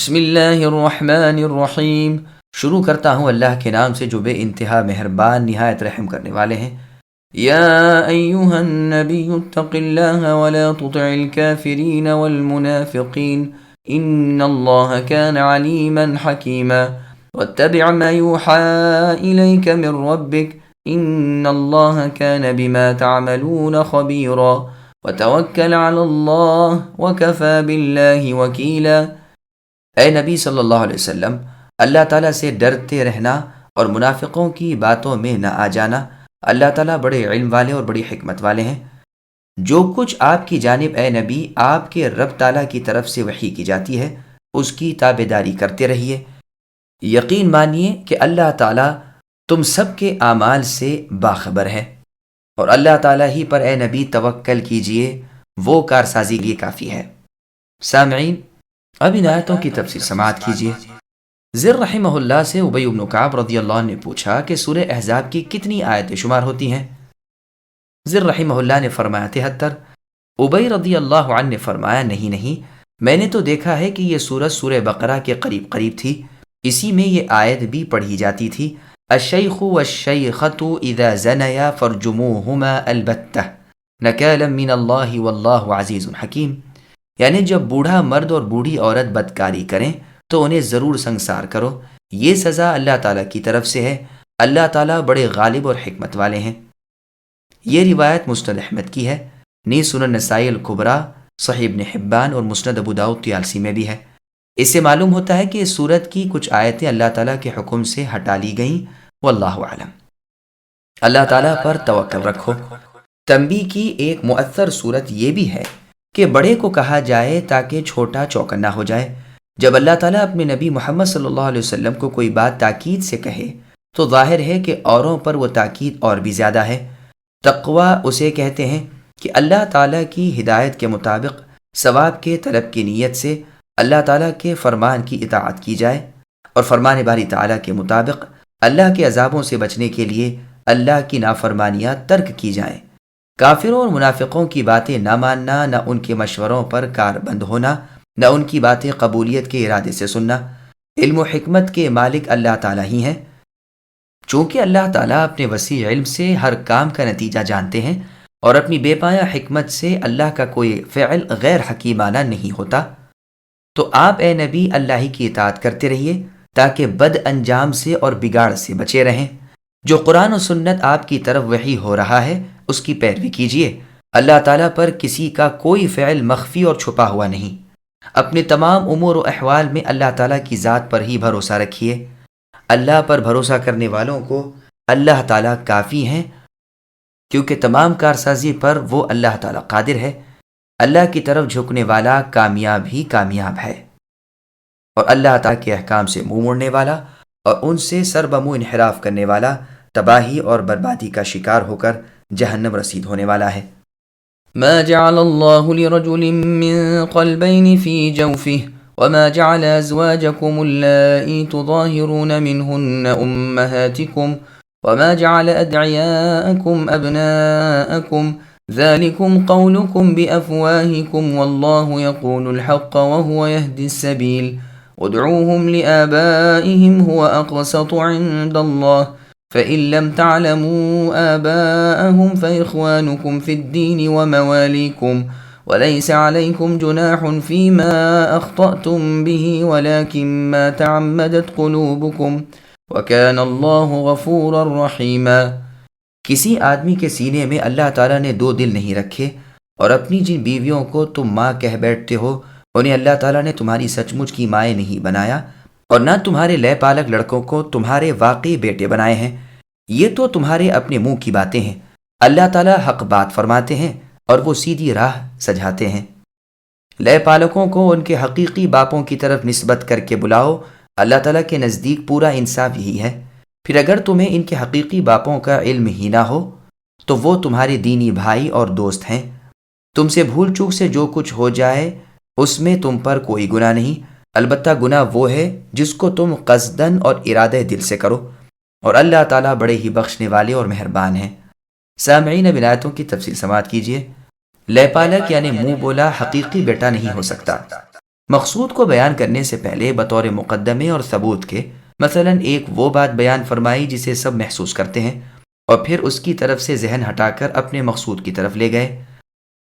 بسم اللہ الرحمن الرحیم۔ شروع کرتا ہوں اللہ کے نام سے جو بے انتہا مہربان نہایت رحم کرنے والے ہیں۔ یا ایہا النبی اتق اللہ ولا تطع الكافرین والمنافقین ان اللہ کان علیما حکیما واتبع ما یوحى الیک من ربک ان اللہ کان بما تعملون خبیرا وتوکل علی اللہ وکفى باللہ وکیلا۔ اے نبی صلی اللہ علیہ وسلم، اللہ تعالیٰ سے ڈرتے رہنا اور منافقوں کی باتوں میں نہ آ جانا۔ اللہ تعالیٰ بڑے علم والے اور بڑی حکمت والے ہیں۔ جو کچھ آپ کی جانب اے نبی آپ کے رب تعالیٰ کی طرف سے وحی کی جاتی ہے اس کی تابع داری کرتے رہیے۔ یقین مانیے کہ اللہ تعالیٰ تم سب کے اعمال سے باخبر ہے، اور اللہ تعالیٰ ہی پر اے نبی توکل کیجئے، وہ کارسازی کے لیے کافی ہے۔ سامعین، اب ان آیتوں کی تفسیر سماعت کیجیے۔ زر رحمہ اللہ سے ابی بن کعب رضی اللہ عنہ نے پوچھا کہ سورہ احزاب کی کتنی آیتیں شمار ہوتی ہیں؟ زر رحمہ اللہ نے فرمایا 73۔ ابی رضی اللہ عنہ نے فرمایا نہیں، میں نے تو دیکھا ہے کہ یہ سورت سورہ بقرہ کے قریب قریب تھی، اسی میں یہ آیت بھی پڑھی جاتی تھی، الشیخ والشیخۃ اذا زنیا فرجموہما البتہ نکالا من اللہ واللہ عزیز حکیم، یعنی جب بوڑھا مرد اور بوڑھی عورت بدکاری کریں تو انہیں ضرور سنگسار کرو، یہ سزا اللہ تعالیٰ کی طرف سے ہے، اللہ تعالیٰ بڑے غالب اور حکمت والے ہیں۔ یہ روایت مسند احمد کی ہے، نیز سنن نسائی الکبریٰ، صحیح ابن حبان اور مسند ابو داؤد طیالسی میں بھی ہے۔ اس سے معلوم ہوتا ہے کہ اس سورت کی کچھ آیتیں اللہ تعالیٰ کے حکم سے ہٹا لی گئیں، واللہ اعلم۔ اللہ تعالیٰ پر توکل رکھو۔ تنبیہ کی ایک مؤثر صورت یہ بھی ہے کہ بڑے کو کہا جائے تاکہ چھوٹا چوکنا ہو جائے۔ جب اللہ تعالیٰ اپنے نبی محمد صلی اللہ علیہ وسلم کو کوئی بات تاکید سے کہے تو ظاہر ہے کہ اوروں پر وہ تاکید اور بھی زیادہ ہے۔ تقوی اسے کہتے ہیں کہ اللہ تعالیٰ کی ہدایت کے مطابق ثواب کے طلب کی نیت سے اللہ تعالیٰ کے فرمان کی اطاعت کی جائے، اور فرمان باری تعالیٰ کے مطابق اللہ کے عذابوں سے بچنے کے لیے اللہ کی نافرمانیاں ترک کی جائیں۔ کافروں اور منافقوں کی باتیں نہ ماننا، نہ ان کے مشوروں پر کار بند ہونا، نہ ان کی باتیں قبولیت کے ارادے سے سننا۔ علم و حکمت کے مالک اللہ تعالیٰ ہی ہیں۔ چونکہ اللہ تعالیٰ اپنے وسیع علم سے ہر کام کا نتیجہ جانتے ہیں، اور اپنی بے پایہ حکمت سے اللہ کا کوئی فعل غیر حکیمانہ نہیں ہوتا، تو آپ اے نبی اللہ ہی کی اطاعت کرتے رہیے تاکہ بد انجام سے اور بگاڑ سے بچے رہیں۔ جو قرآن و سنت آپ کی طرف وحی ہو رہا ہے اس کی پیروی کیجیے۔ اللہ تعالیٰ پر کسی کا کوئی فعل مخفی اور چھپا ہوا نہیں۔ اپنے تمام امور و احوال میں اللہ تعالیٰ کی ذات پر ہی بھروسہ رکھیے۔ اللہ پر بھروسہ کرنے والوں کو اللہ تعالیٰ کافی ہیں، کیونکہ تمام کارسازی پر وہ اللہ تعالیٰ قادر ہے۔ اللہ کی طرف جھکنے والا کامیاب ہی کامیاب ہے، اور اللہ تعالیٰ کے احکام سے منہ موڑنے والا اور ان سے سر بمنہ انحراف کرنے والا تباہی اور بربادی کا شکار ہو کر جہنم رسید ہونے والا ہے۔ ما جعل اللہ لرجل من قلبین فی جوفہ وما جعل ازواجکم اللائی تظاہرون منہن امہاتکم وما جعل ادعیاءکم ابناءکم ذلکم قولکم بافواہکم واللہ یقول الحق وهو يهدی السبیل ادعوهم لآبائهم هو اقسط عند اللہ فإن لم تعلموا آباءهم فإخوانكم في الدين ومواليكم وليس عليكم جناح فيما أخطأتم به ولكن ما تعمدت قلوبكم وكان الله غفورا رحيما۔ کسی آدمی کے سینے میں اللہ تعالیٰ نے دو دل نہیں رکھے، اور اپنی جن بیویوں کو تم ماں کہہ بیٹھتے ہو انہیں اللہ تعالیٰ نے تمہاری سچ مچ کی مائیں نہیں بنایا، اور نہ تمہارے لے پالک لڑکوں کو تمہارے واقعی بیٹے بنائے ہیں۔ یہ تو تمہارے اپنے منہ کی باتیں ہیں، اللہ تعالیٰ حق بات فرماتے ہیں اور وہ سیدھی راہ سجھاتے ہیں۔ لے پالکوں کو ان کے حقیقی باپوں کی طرف نسبت کر کے بلاؤ، اللہ تعالیٰ کے نزدیک پورا انصاف یہی ہے۔ پھر اگر تمہیں ان کے حقیقی باپوں کا علم ہی نہ ہو تو وہ تمہارے دینی بھائی اور دوست ہیں۔ تم سے بھول چوک سے جو کچھ ہو جائے اس میں تم پر کوئی گناہ نہیں، البتہ گناہ وہ ہے جس کو تم قصداً اور ارادہ دل سے کرو، اور اللہ تعالیٰ بڑے ہی بخشنے والے اور مہربان ہیں۔ سامعین، اب آیتوں کی تفصیل سماعت کیجیے۔ لے پالک یعنی منہ بولا حقیقی بیٹا نہیں ہو سکتا، مقصود کو بیان کرنے سے پہلے بطور مقدمے اور ثبوت کے مثلا ایک وہ بات بیان فرمائی جسے سب محسوس کرتے ہیں، اور پھر اس کی طرف سے ذہن ہٹا کر اپنے مقصود کی طرف لے گئے۔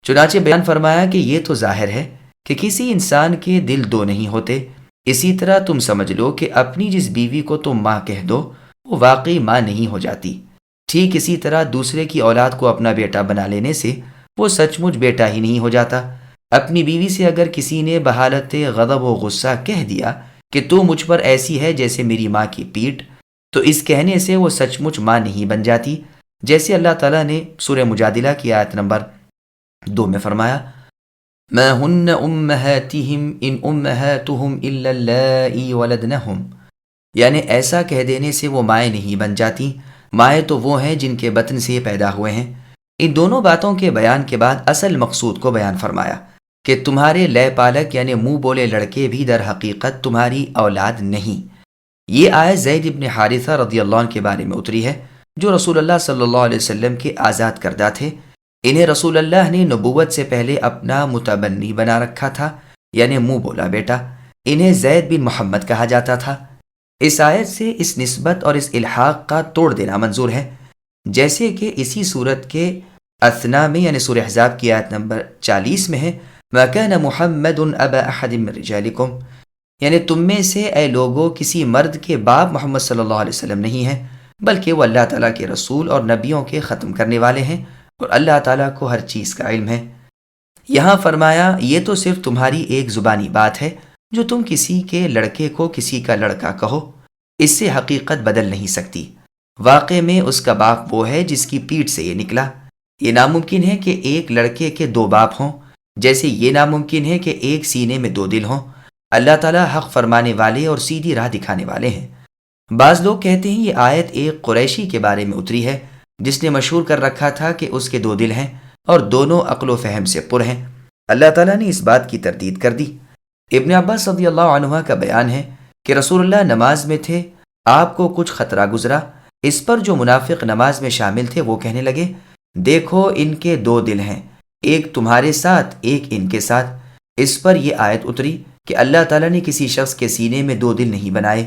چنانچہ بیان فرمایا کہ یہ تو ظاہر ہے کہ کسی انسان کے دل دو نہیں ہوتے، اسی طرح تم سمجھ لو کہ اپنی جس بیوی کو تم ماں کہہ دو وہ واقعی ماں نہیں ہو جاتی، ٹھیک اسی طرح دوسرے کی اولاد کو اپنا بیٹا بنا لینے سے وہ سچ مچ بیٹا ہی نہیں ہو جاتا۔ اپنی بیوی سے اگر کسی نے بحالت غضب و غصہ کہہ دیا کہ تو مجھ پر ایسی ہے جیسے میری ماں کی پیٹھ، تو اس کہنے سے وہ سچ مچ ماں نہیں بن جاتی، جیسے اللہ تعالیٰ نے سورہ مجادلہ کی آیت نمبر 2 میں فرمایا، ما ہن امہاتہم ان امہاتہم الا اللائی ولدنہم، یعنی ایسا کہہ دینے سے وہ مائیں نہیں بن جاتی، مائیں تو وہ ہیں جن کے بطن سے پیدا ہوئے ہیں۔ ان دونوں باتوں کے بیان کے بعد اصل مقصود کو بیان فرمایا کہ تمہارے لے پالک یعنی منہ بولے لڑکے بھی در حقیقت تمہاری اولاد نہیں۔ یہ آیت زید ابن حارثہ رضی اللہ عنہ کے بارے میں اتری ہے، جو رسول اللہ صلی اللہ علیہ وسلم کے آزاد کردہ تھے۔ انہیں رسول اللہ نے نبوت سے پہلے اپنا متبنی بنا رکھا تھا، یعنی منہ بولا بیٹا۔ انہیں زید بن محمد کہا جاتا تھا۔ اس آیت سے اس نسبت اور اس الحاق کا توڑ دینا منظور ہے، جیسے کہ اسی صورت کے اثنا میں یعنی سورہ احزاب کی آیت نمبر 40 میں ہے، مَا كَانَ مُحَمَّدٌ أَبَا أَحَدٍ مِّن رِجَالِكُمْ، یعنی تم میں سے اے لوگوں کسی مرد کے باپ محمد صلی اللہ علیہ وسلم نہیں ہیں، بلکہ وہ اللہ تعالیٰ کے رسول اور نبیوں کے ختم کرنے والے ہیں، اور اللہ تعالیٰ کو ہر چیز کا علم ہے۔ یہاں فرمایا یہ تو صرف تمہاری ایک زبانی بات ہے، جو تم کسی کے لڑکے کو کسی کا لڑکا کہو، اس سے حقیقت بدل نہیں سکتی۔ واقع میں اس کا باپ وہ ہے جس کی پیٹھ سے یہ نکلا۔ یہ ناممکن ہے کہ ایک لڑکے کے دو باپ ہوں، جیسے یہ ناممکن ہے کہ ایک سینے میں دو دل ہوں۔ اللہ تعالیٰ حق فرمانے والے اور سیدھی راہ دکھانے والے ہیں۔ بعض لوگ کہتے ہیں یہ آیت ایک قریشی کے بارے میں اتری ہے جس نے مشہور کر رکھا تھا کہ اس کے دو دل ہیں اور دونوں عقل و فہم سے پر ہیں۔ اللہ تعالیٰ نے اس بات کی تردید کر دی۔ ابن عباس رضی اللہ عنہ کا بیان ہے کہ رسول اللہ نماز میں تھے، آپ کو کچھ خطرہ گزرا، اس پر جو منافق نماز میں شامل تھے وہ کہنے لگے، دیکھو ان کے دو دل ہیں، ایک تمہارے ساتھ ایک ان کے ساتھ۔ اس پر یہ آیت اتری کہ اللہ تعالیٰ نے کسی شخص کے سینے میں دو دل نہیں بنائے۔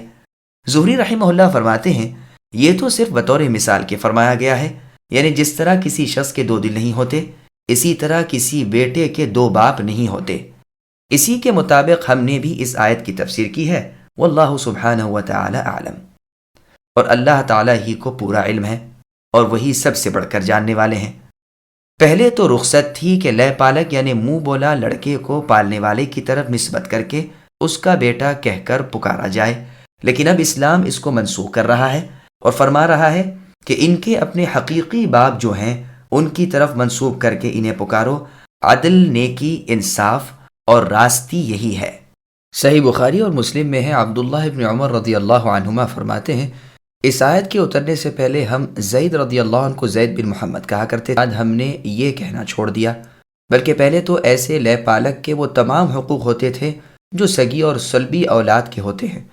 زہری رحمہ اللہ فرماتے ہیں یہ تو صرف بطور مثال کے فرمایا گیا ہے، یعنی جس طرح کسی شخص کے دو دل نہیں ہوتے، اسی طرح کسی بیٹے کے دو باپ نہیں ہوتے۔ اسی کے مطابق ہم نے بھی اس آیت کی تفسیر کی ہے، واللہ سبحانہ وتعالی اعلم، اور اللہ تعالیٰ ہی کو پورا علم ہے اور وہی سب سے بڑھ کر جاننے والے ہیں۔ پہلے تو رخصت تھی کہ لے پالک یعنی منہ بولا لڑکے کو پالنے والے کی طرف نسبت کر کے اس کا بیٹا کہہ کر پکارا جائے، لیکن اب اسلام اس کو منسوخ کر رہا ہے اور فرما رہا ہے کہ ان کے اپنے حقیقی باپ جو ہیں ان کی طرف منسوب کر کے انہیں پکارو۔ عدل، نیکی، انصاف اور راستی یہی ہے۔ صحیح بخاری اور مسلم میں ہے، عبداللہ ابن عمر رضی اللہ عنہما فرماتے ہیں اس آیت کے اترنے سے پہلے ہم زید رضی اللہ عنہ کو زید بن محمد کہا کرتے، آج ہم نے یہ کہنا چھوڑ دیا، بلکہ پہلے تو ایسے لے پالک کے وہ تمام حقوق ہوتے تھے جو سگی اور سلبی اولاد کے ہوتے ہیں۔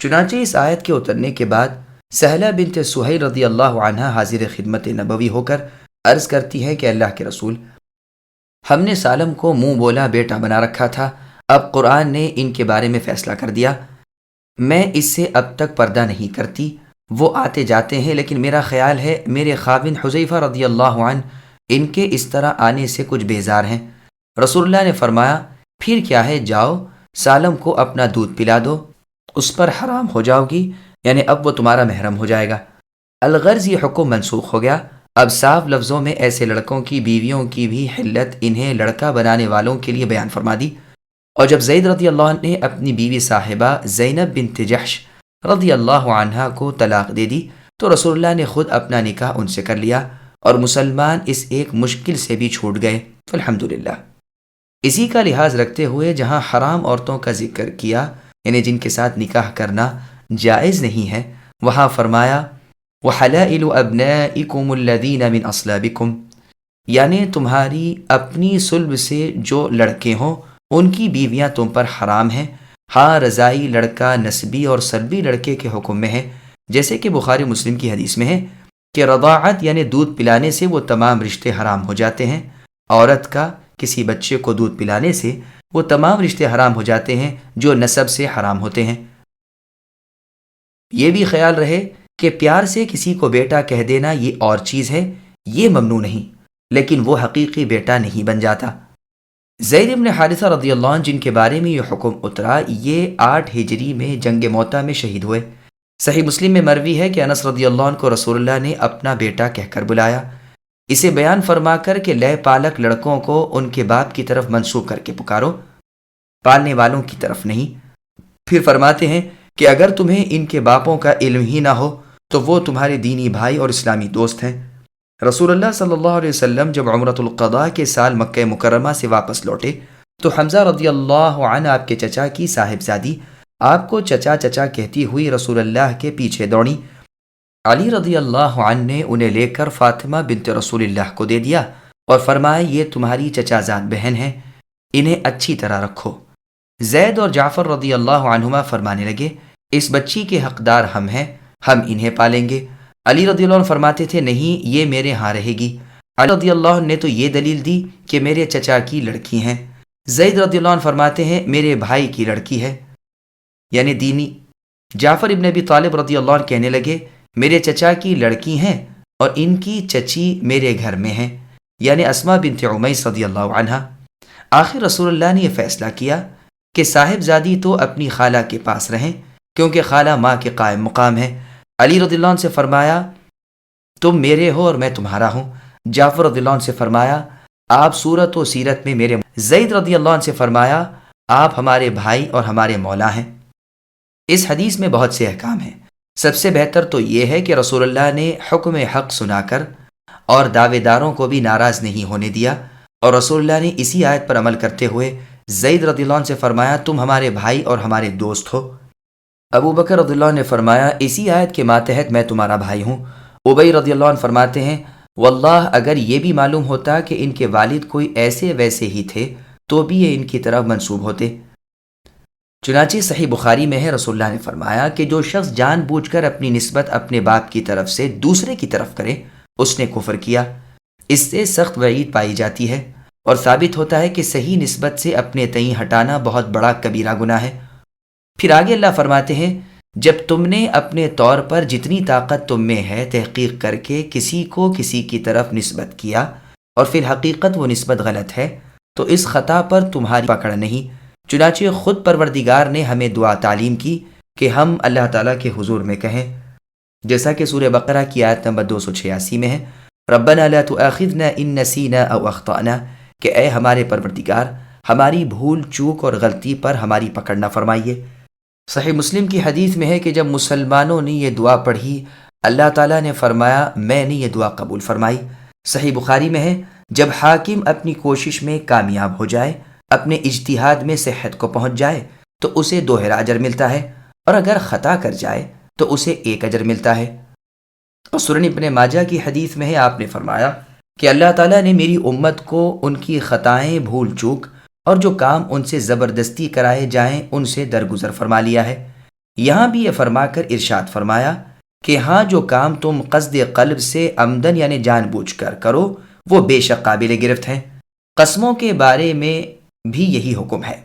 چنانچہ اس آیت کے اترنے کے بعد سہلہ بنت سہیل رضی اللہ عنہا حاضر خدمت نبوی ہو کر عرض کرتی ہے کہ اللہ کے رسول، ہم نے سالم کو منہ بولا بیٹا بنا رکھا تھا، اب قرآن نے ان کے بارے میں فیصلہ کر دیا، میں اس سے اب تک پردہ نہیں کرتی، وہ آتے جاتے ہیں، لیکن میرا خیال ہے میرے خاوند حذیفہ رضی اللہ عنہ ان کے اس طرح آنے سے کچھ بیزار ہیں۔ رسول اللہ نے فرمایا پھر کیا ہے، جاؤ سالم کو اپنا دودھ پلا دو، اس پر حرام ہو جاؤ گی، یعنی اب وہ تمہارا محرم ہو جائے گا۔ الغرض یہ حکم منسوخ ہو گیا، اب صاف لفظوں میں ایسے لڑکوں کی بیویوں کی بھی حلت انہیں لڑکا بنانے والوں کے لیے بیان فرما دی۔ اور جب زید رضی اللہ عنہ نے اپنی بیوی صاحبہ زینب بنت جحش رضی اللہ عنہا کو طلاق دے دی تو رسول اللہ نے خود اپنا نکاح ان سے کر لیا اور مسلمان اس ایک مشکل سے بھی چھوٹ گئے، الحمدللہ۔ اسی کا لحاظ رکھتے ہوئے جہاں حرام عورتوں کا ذکر کیا، یعنی جن کے ساتھ نکاح کرنا جائز نہیں ہے، وہاں فرمایا وَحَلَائِلُ أَبْنَائِكُمُ الَّذِينَ مِنْ أَصْلَابِكُمْ، یعنی تمہاری اپنی صلب سے جو لڑکے ہوں ان کی بیویاں تم پر حرام ہیں۔ ہاں رضائی لڑکا نسبی اور سلبی لڑکے کے حکم میں ہے، جیسے کہ بخاری مسلم کی حدیث میں ہے کہ رضاعت یعنی دودھ پلانے سے وہ تمام رشتے حرام ہو جاتے ہیں۔ عورت کا کسی بچے کو دودھ پلانے سے وہ تمام رشتے حرام ہو جاتے ہیں جو نسب سے حرام ہوتے ہیں۔ یہ بھی خیال رہے کہ پیار سے کسی کو بیٹا کہہ دینا یہ اور چیز ہے، یہ ممنوع نہیں، لیکن وہ حقیقی بیٹا نہیں بن جاتا۔ زید بن حارثہ رضی اللہ عنہ جن کے بارے میں یہ حکم اترا، یہ 8 ہجری میں جنگ موتا میں شہید ہوئے۔ صحیح مسلم میں مروی ہے کہ انس رضی اللہ عنہ کو رسول اللہ نے اپنا بیٹا کہہ کر بلایا، اسے بیان فرما کر کہ لے پالک لڑکوں کو ان کے باپ کی طرف منسوب کر کے پکارو، پالنے والوں کی طرف نہیں۔ پھر فرماتے ہیں کہ اگر تمہیں ان کے باپوں کا علم ہی نہ ہو تو وہ تمہارے دینی بھائی اور اسلامی دوست ہیں۔ رسول اللہ صلی اللہ علیہ وسلم جب عمرۃ القضاء کے سال مکہ مکرمہ سے واپس لوٹے تو حمزہ رضی اللہ عنہ آپ کے چچا کی صاحبزادی آپ کو چچا چچا کہتی ہوئی رسول اللہ کے پیچھے دوڑی۔ علی رضی اللہ عنہ نے انہیں لے کر فاطمہ بنت رسول اللہ کو دے دیا اور فرمایا یہ تمہاری چچا زاد بہن ہیں، انہیں اچھی طرح رکھو۔ زید اور جعفر رضی اللہ عنہما فرمانے لگے اس بچی کے حقدار ہم ہیں، ہم انہیں پالیں گے۔ علی رضی اللہ عنہ فرماتے تھے نہیں، یہ میرے ہاں رہے گی۔ علی رضی اللہ عنہ نے تو یہ دلیل دی کہ میرے چچا کی لڑکی ہیں۔ زید رضی اللہ عنہ فرماتے ہیں میرے بھائی کی لڑکی ہے، یعنی دینی۔ جعفر ابن ابی طالب رضی اللہ عنہ کہنے لگے میرے چچا کی لڑکی ہیں اور ان کی چچی میرے گھر میں ہیں، یعنی اسماء بنت عمیس رضی اللہ عنہ۔ آخر رسول اللہ نے یہ فیصلہ کیا کہ صاحبزادی تو اپنی خالہ کے پاس رہیں کیونکہ خالہ ماں کے قائم مقام ہے۔ علی رضی اللہ عنہ سے فرمایا تم میرے ہو اور میں تمہارا ہوں۔ جعفر رضی اللہ عنہ سے فرمایا آپ صورت و سیرت میں میرے۔ زید رضی اللہ عنہ سے فرمایا آپ ہمارے بھائی اور ہمارے مولا ہیں۔ اس حدیث میں بہت سے احکام ہیں۔ سب سے بہتر تو یہ ہے کہ رسول اللہ نے حکم حق سنا کر اور دعوے داروں کو بھی ناراض نہیں ہونے دیا، اور رسول اللہ نے اسی آیت پر عمل کرتے ہوئے زید رضی اللہ عنہ سے فرمایا تم ہمارے بھائی اور ہمارے دوست ہو۔ ابو بکر رضی اللہ عنہ نے فرمایا اسی آیت کے ماتحت میں تمہارا بھائی ہوں۔ ابی رضی اللہ عنہ فرماتے ہیں واللہ اگر یہ بھی معلوم ہوتا کہ ان کے والد کوئی ایسے ویسے ہی تھے تو بھی یہ ان کی طرف منسوب ہوتے۔ چنانچہ صحیح بخاری میں ہے رسول اللہ نے فرمایا کہ جو شخص جان بوجھ کر اپنی نسبت اپنے باپ کی طرف سے دوسرے کی طرف کرے اس نے کفر کیا۔ اس سے سخت وعید پائی جاتی ہے اور ثابت ہوتا ہے کہ صحیح نسبت سے اپنے تئیں ہٹانا بہت بڑا کبیرہ گناہ ہے۔ پھر آگے اللہ فرماتے ہیں جب تم نے اپنے طور پر جتنی طاقت تم میں ہے تحقیق کر کے کسی کو کسی کی طرف نسبت کیا اور فی الحقیقت وہ نسبت غلط ہے تو اس خطا پر تمہاری پکڑ نہیں۔ چنانچہ خود پروردگار نے ہمیں دعا تعلیم کی کہ ہم اللہ تعالیٰ کے حضور میں کہیں، جیسا کہ سورہ بقرہ کی آیت نمبر 286 میں ہے ربنا لا تؤاخذنا ان نسینا او اخطأنا، کہ اے ہمارے پروردگار ہماری بھول چوک اور غلطی پر ہماری پکڑ نہ فرمائیے۔ صحیح مسلم کی حدیث میں ہے کہ جب مسلمانوں نے یہ دعا پڑھی اللہ تعالیٰ نے فرمایا میں نے یہ دعا قبول فرمائی۔ صحیح بخاری میں ہے جب حاکم اپنی کوشش میں کامیاب ہو جائے، اپنے اجتہاد میں صحت کو پہنچ جائے تو اسے 2 اجر ملتا ہے، اور اگر خطا کر جائے تو اسے 1 اجر ملتا ہے۔ اور سنن ابن ماجہ کی حدیث میں ہے آپ نے فرمایا کہ اللہ تعالیٰ نے میری امت کو ان کی خطائیں بھول چوک اور جو کام ان سے زبردستی کرائے جائیں ان سے درگزر فرما لیا ہے۔ یہاں بھی یہ فرما کر ارشاد فرمایا کہ ہاں جو کام تم قصد قلب سے عمدن یعنی جان بوجھ کر کرو وہ بے شک قابل گرفت ہیں۔ قسموں کے بارے میں بھی یہی حکم ہے۔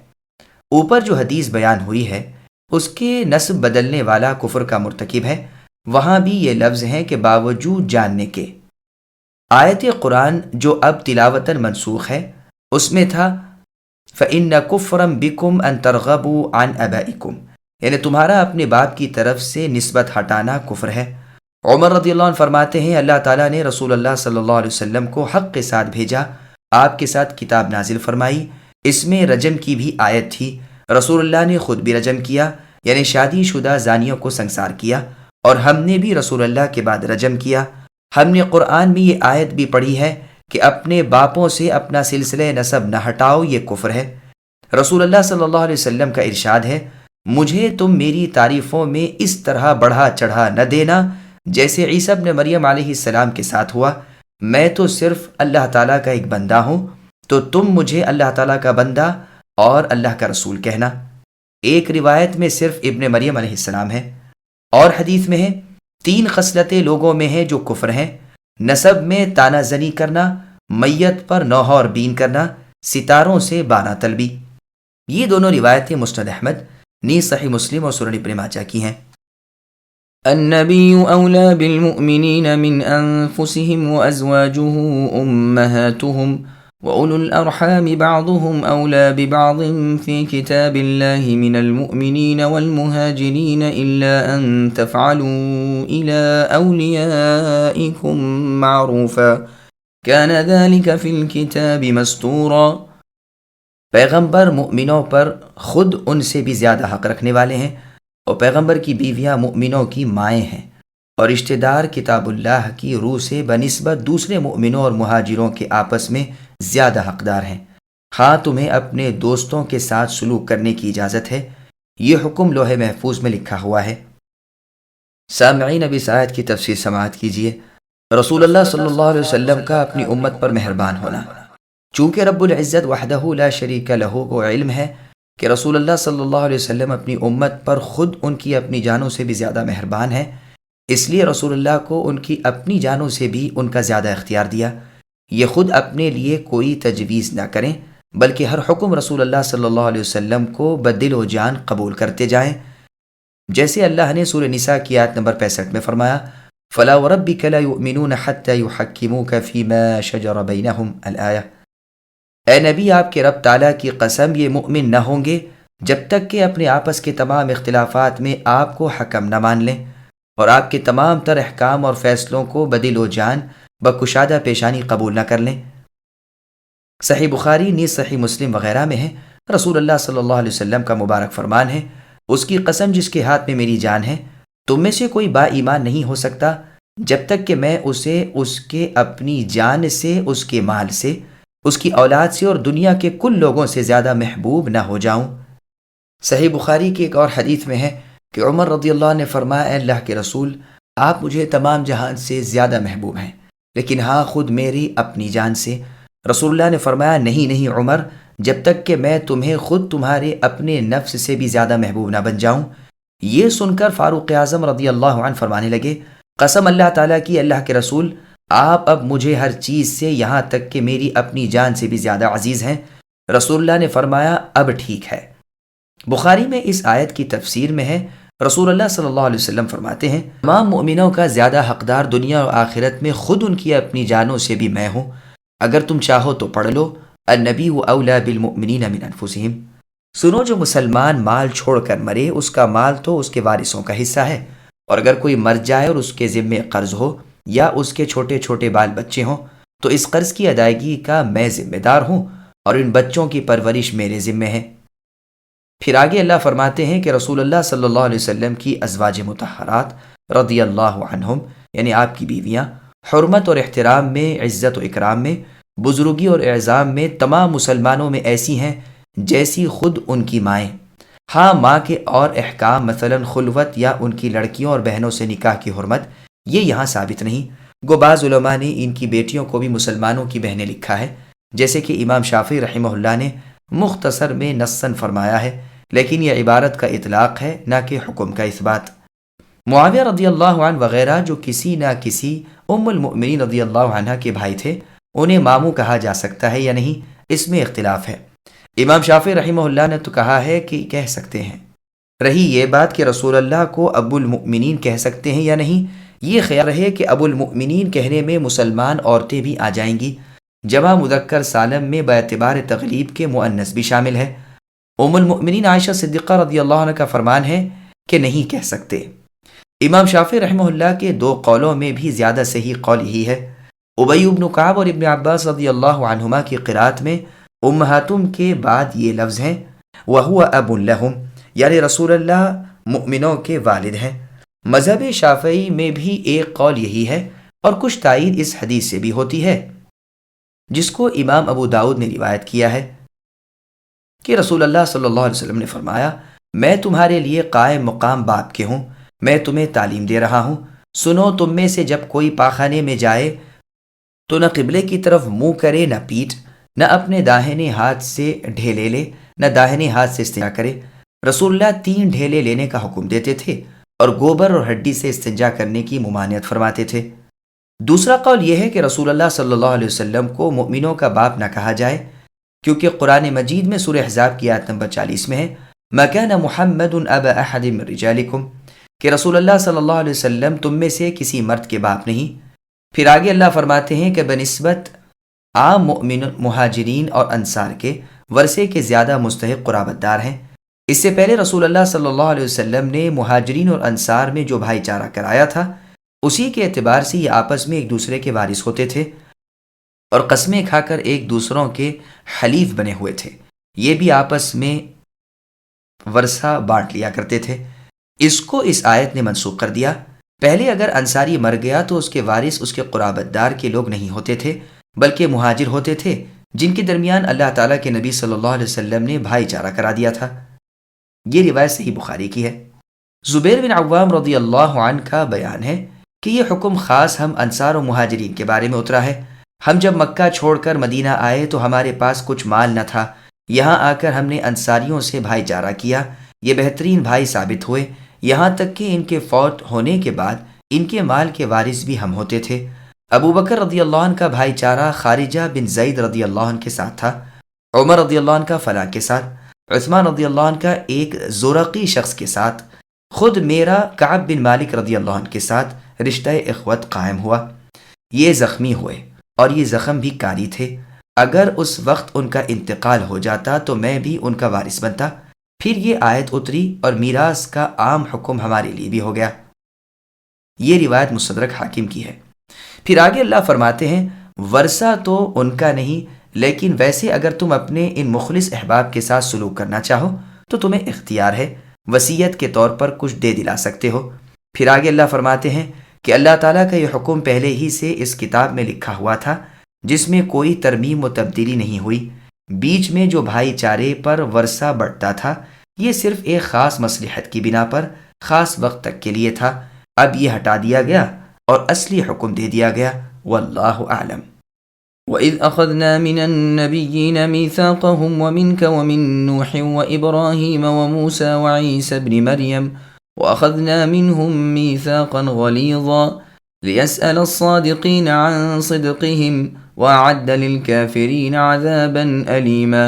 اوپر جو حدیث بیان ہوئی ہے اس کے نسب بدلنے والا کفر کا مرتکب ہے، وہاں بھی یہ لفظ ہیں کہ باوجود جاننے کے۔ آیت قرآن جو اب تلاوتاً منسوخ ہے اس میں تھا فَإِنَّ كُفْرًا بِكُمْ أَن تَرْغَبُوا عَنْ آبَائِكُمْ، یعنی تمہارا اپنے باپ کی طرف سے نسبت ہٹانا کفر ہے۔ عمر رضی اللہ عنہ فرماتے ہیں اللہ تعالیٰ نے رسول اللہ صلی اللہ علیہ وسلم کو حق کے ساتھ بھیجا، آپ کے ساتھ کتاب نازل فرمائی، اس میں رجم کی بھی آیت تھی، رسول اللہ نے خود بھی رجم کیا یعنی شادی شدہ زانیوں کو سنسار کیا، اور ہم نے بھی رسول اللہ کے بعد رجم کیا۔ ہم نے قرآن میں یہ آیت بھی پڑھی ہے کہ اپنے باپوں سے اپنا سلسلہ نسب نہ ہٹاؤ، یہ کفر ہے۔ رسول اللہ صلی اللہ علیہ وسلم کا ارشاد ہے مجھے تم میری تعریفوں میں اس طرح بڑھا چڑھا نہ دینا جیسے عیسیٰ ابن مریم علیہ السلام کے ساتھ ہوا، میں تو صرف اللہ تعالیٰ کا ایک بندہ ہوں تو تم مجھے اللہ تعالیٰ کا بندہ اور اللہ کا رسول کہنا۔ ایک روایت میں صرف ابن مریم علیہ السلام ہے، اور حدیث میں ہے 3 خصلتیں لوگوں میں ہیں جو کفر ہیں، نسب میں تانہ زنی کرنا، میت پر نوحہ اور بین کرنا، ستاروں سے بانا طلبی۔ یہ دونوں روایتیں مسند احمد نیز صحیح مسلم اور سنن ابن ماجہ کی ہیں۔ النبي أولى بالمؤمنين من أنفسهم وأزواجه أمهاتهم وأولو الأرحام بعضهم أولى ببعض في كتاب الله من المؤمنين والمهاجرين إلا أن تفعلوا إلى أوليائكم معروفا كان ذلك في الكتاب مستورا۔ پیغمبر مومنوں پر خود ان سے بھی زیادہ حق رکھنے والے ہیں، اور پیغمبر کی بیویاں مؤمنوں کی مائیں ہیں، اور رشتہ دار کتاب اللہ کی روح سے بنسبت دوسرے مؤمنوں اور مہاجروں کے آپس میں زیادہ حقدار ہیں۔ ہاں تمہیں اپنے دوستوں کے ساتھ سلوک کرنے کی اجازت ہے، یہ حکم لوح محفوظ میں لکھا ہوا ہے۔ سامعین، اب اس آیت کی تفسیر سماعت کیجیے۔ رسول اللہ صلی اللہ علیہ وسلم کا اپنی امت پر مہربان ہونا۔ چونکہ رب العزت وحدہ لا شریک لہ کو علم ہے کہ رسول اللہ صلی اللہ علیہ وسلم اپنی امت پر خود ان کی اپنی جانوں سے بھی زیادہ مہربان ہے، اس لیے رسول اللہ کو ان کی اپنی جانوں سے بھی ان کا زیادہ اختیار دیا۔ یہ خود اپنے لیے کوئی تجویز نہ کریں، بلکہ ہر حکم رسول اللہ صلی اللہ علیہ وسلم کو بدل و جان قبول کرتے جائیں، جیسے اللہ نے سورہ نساء کی آیت نمبر 65 میں فرمایا فَلَا وَرَبِّكَ لَا يُؤْمِنُونَ حَتَّى يُحَكِّمُوكَ فِي مَا شَجَرَ بَيْنَهُمْ الآیہ۔ اے نبی، آپ کے رب تعالیٰ کی قسم، یہ مؤمن نہ ہوں گے جب تک کہ اپنے آپس کے تمام اختلافات میں آپ کو حکم نہ مان لیں، اور آپ کے تمام تر احکام اور فیصلوں کو بدل و جان بکشادہ پیشانی قبول نہ کر لیں۔ صحیح بخاری نیز صحیح مسلم وغیرہ میں ہے، رسول اللہ صلی اللہ علیہ وسلم کا مبارک فرمان ہے، اس کی قسم جس کے ہاتھ میں میری جان ہے، تم میں سے کوئی با ایمان نہیں ہو سکتا جب تک کہ میں اسے اس کے اپنی جان سے، اس کے مال سے، اس کی اولاد سے اور دنیا کے کل لوگوں سے زیادہ محبوب نہ ہو جاؤں۔ صحیح بخاری کی ایک اور حدیث میں ہے کہ عمر رضی اللہ عنہ نے فرمایا، اے اللہ کے رسول، آپ مجھے تمام جہان سے زیادہ محبوب ہیں، لیکن ہاں خود میری اپنی جان سے۔ رسول اللہ نے فرمایا، نہیں نہیں عمر، جب تک کہ میں تمہیں خود تمہارے اپنے نفس سے بھی زیادہ محبوب نہ بن جاؤں۔ یہ سن کر فاروق اعظم رضی اللہ عنہ فرمانے لگے، قسم اللہ تعالیٰ کی، اللہ کے رسول، آپ اب مجھے ہر چیز سے، یہاں تک کہ میری اپنی جان سے بھی زیادہ عزیز ہیں۔ رسول اللہ نے فرمایا، اب ٹھیک ہے۔ بخاری میں اس آیت کی تفسیر میں ہے، رسول اللہ صلی اللہ علیہ وسلم فرماتے ہیں، تمام مؤمنوں کا زیادہ حقدار دنیا اور آخرت میں خود ان کی اپنی جانوں سے بھی میں ہوں۔ اگر تم چاہو تو پڑھ لو، النبی اولیٰ بالمؤمنین من انفسہم۔ سنو، جو مسلمان مال چھوڑ کر مرے، اس کا مال تو اس کے وارثوں کا حصہ ہے، اور اگر کوئی مر جائے اور اس کے ذمے قرض ہو یا اس کے چھوٹے چھوٹے بال بچے ہوں تو اس قرض کی ادائیگی کا میں ذمہ دار ہوں، اور ان بچوں کی پرورش میرے ذمے ہے۔ پھر آگے اللہ فرماتے ہیں کہ رسول اللہ صلی اللہ علیہ وسلم کی ازواج مطہرات رضی اللہ عنہم، یعنی آپ کی بیویاں، حرمت اور احترام میں، عزت و اکرام میں، بزرگی اور اعظام میں تمام مسلمانوں میں ایسی ہیں جیسی خود ان کی مائیں۔ ہاں ماں کے اور احکام، مثلا خلوت یا ان کی لڑکیوں اور بہنوں سے نکاح کی حرمت، یہ یہاں ثابت نہیں۔ گو بعض علماء نے ان کی بیٹیوں کو بھی مسلمانوں کی بہنیں لکھا ہے، جیسے کہ امام شافعی رحمہ اللہ نے مختصر میں نصاً فرمایا ہے، لیکن یہ عبارت کا اطلاق ہے، نہ کہ حکم کا اثبات۔ معاویہ رضی اللہ عنہ وغیرہ جو کسی نہ کسی ام المؤمنین رضی اللہ عنہ کے بھائی تھے، انہیں ماموں کہا جا سکتا ہے یا نہیں، اس میں اختلاف ہے۔ امام شافعی رحمہ اللہ نے تو کہا ہے کہ کہہ سکتے ہیں۔ رہی یہ بات کہ رسول اللہ کو ابو المؤمنین کہہ سکتے ہیں یا نہیں، یہ خیال رہے کہ ابو المؤمنین کہنے میں مسلمان عورتیں بھی آ جائیں گی، جمع مذکر سالم میں باعتبار تغلیب کے مؤنث بھی شامل ہے۔ ام المؤمنین عائشہ صدیقہ رضی اللہ عنہ کا فرمان ہے کہ نہیں کہہ سکتے۔ امام شافعی رحمہ اللہ کے دو قولوں میں بھی زیادہ صحیح قول یہی ہے۔ ابی بن کعب اور ابن عباس رضی اللہ عنہما کی قرات میں امہاتم کے بعد یہ لفظ ہیں، وَهُوَ أَبٌ لَهُمْ، یعنی رسول اللہ مؤمنوں کے والد ہیں۔ مذہب شافعی میں بھی ایک قول یہی ہے، اور کچھ تائید اس حدیث سے بھی ہوتی ہے، جس کو امام ابو داؤد نے روایت کیا ہے کہ رسول اللہ صلی اللہ علیہ وسلم نے فرمایا، میں تمہارے لیے قائم مقام باپ کے ہوں، میں تمہیں تعلیم دے رہا ہوں۔ سنو، تم میں سے جب کوئی پاخانے میں جائے تو نہ قبلے کی طرف منہ کرے، نہ پیٹھ، نہ اپنے داہنے ہاتھ سے ڈھیلے لے، نہ داہنے ہاتھ سے استنجا کرے۔ رسول اللہ 3 ڈھیلے لینے کا حکم دیتے تھے اور گوبر اور ہڈی سے استنجا کرنے کی ممانعت فرماتے تھے۔ دوسرا قول یہ ہے کہ رسول اللہ صلی اللہ علیہ وسلم کو مؤمنوں کا باپ نہ کہا جائے، کیونکہ قرآن مجید میں سورہ احزاب کی آیت نمبر 40 میں ہے مَا كَانَ مُحَمَّدٌ أَبَا أَحَدٍ مِّن رِجَالِكُمْ کہ رسول اللہ صلی اللہ علیہ وسلم تم میں سے کسی مرد کے باپ نہیں۔ پھر آگے اللہ فرماتے ہیں کہ بنسبت عام مؤمن مہاجرین اور انصار کے ورثے کے زیادہ مستحق قرابت دار ہیں۔ اس سے پہلے رسول اللہ صلی اللہ علیہ وسلم نے مہاجرین اور انصار میں جو بھائی چارہ کرایا تھا اسی کے اعتبار سے یہ آپس میں ایک دوسرے کے وارث ہوتے تھے اور قسمیں کھا کر ایک دوسروں کے حلیف بنے ہوئے تھے۔ یہ بھی آپس میں ورثہ بانٹ لیا کرتے تھے۔ اس کو اس آیت نے منسوخ کر دیا۔ پہلے اگر انصاری مر گیا تو اس کے وارث اس کے قرابت دار کے لوگ نہیں ہوتے تھے بلکہ مہاجر ہوتے تھے جن کے درمیان اللہ تعالیٰ کے نبی صلی اللہ علیہ وسلم نے بھائی چارہ کرا دیا تھا۔ یہ روایت صحیح بخاری کی ہے۔ زبیر بن عوام رضی اللہ عنہ کا بیان ہے کہ یہ حکم خاص ہم انصار و مہاجرین کے بارے میں اترا ہے۔ ہم جب مکہ چھوڑ کر مدینہ آئے تو ہمارے پاس کچھ مال نہ تھا، یہاں آ کر ہم نے انصاریوں سے بھائی چارہ کیا، یہ بہترین بھائی ثابت ہوئے، یہاں تک کہ ان کے فوت ہونے کے بعد ان کے مال کے وارث بھی ہم ہوتے تھے۔ ابو بکر رضی اللہ عنہ کا بھائی چارہ خارجہ بن زید رضی اللہ عنہ کے ساتھ تھا، عمر رضی اللہ عنہ کا فلاں کے ساتھ، عثمان رضی اللہ عنہ کا ایک زورقی شخص کے ساتھ، خود میرا کعب بن مالک رضی اللہ عنہ کے ساتھ رشتہ اخوت قائم ہوا۔ یہ زخمی ہوئے اور یہ زخم بھی کاری تھے، اگر اس وقت ان کا انتقال ہو جاتا تو میں بھی ان کا وارث بنتا۔ پھر یہ آیت اتری اور میراث کا عام حکم ہمارے لیے بھی ہو گیا۔ یہ روایت مستدرک حاکم کی ہے۔ پھر آگے اللہ فرماتے ہیں ورثہ تو ان کا نہیں، لیکن ویسے اگر تم اپنے ان مخلص احباب کے ساتھ سلوک کرنا چاہو تو تمہیں اختیار ہے، وصیت کے طور پر کچھ دے دلا سکتے ہو۔ پھر آگے اللہ فرماتے ہیں کہ اللہ تعالیٰ کا یہ حکم پہلے ہی سے اس کتاب میں لکھا ہوا تھا جس میں کوئی ترمیم و تبدیلی نہیں ہوئی۔ بیچ میں جو بھائی چارے پر ورثہ بڑھتا تھا یہ صرف ایک خاص مصلحت کی بنا پر خاص وقت تک کے لیے تھا، اب یہ ہٹا دیا گیا اور اصلی حکم دے دیا گیا۔ واللہ اعلم۔ وَإِذْ أَخَذْنَا مِنَ النَّبِيِّينَ مِيثَاقَهُمْ وَمِنْكَ وَمِن نُوحٍ وَإِبْرَاهِيمَ وَمُوسَى وَعِيسَى ابْنِ مَرْيَمَ وَأَخَذْنَا مِنْهُم مِيثَاقًا غَلِيظًا لِيَسْأَلَ الصَّادِقِينَ عَن صِدْقِهِمْ وَأَعَدَّ لِلْكَافِرِينَ عَذَابًا أَلِيمًا۔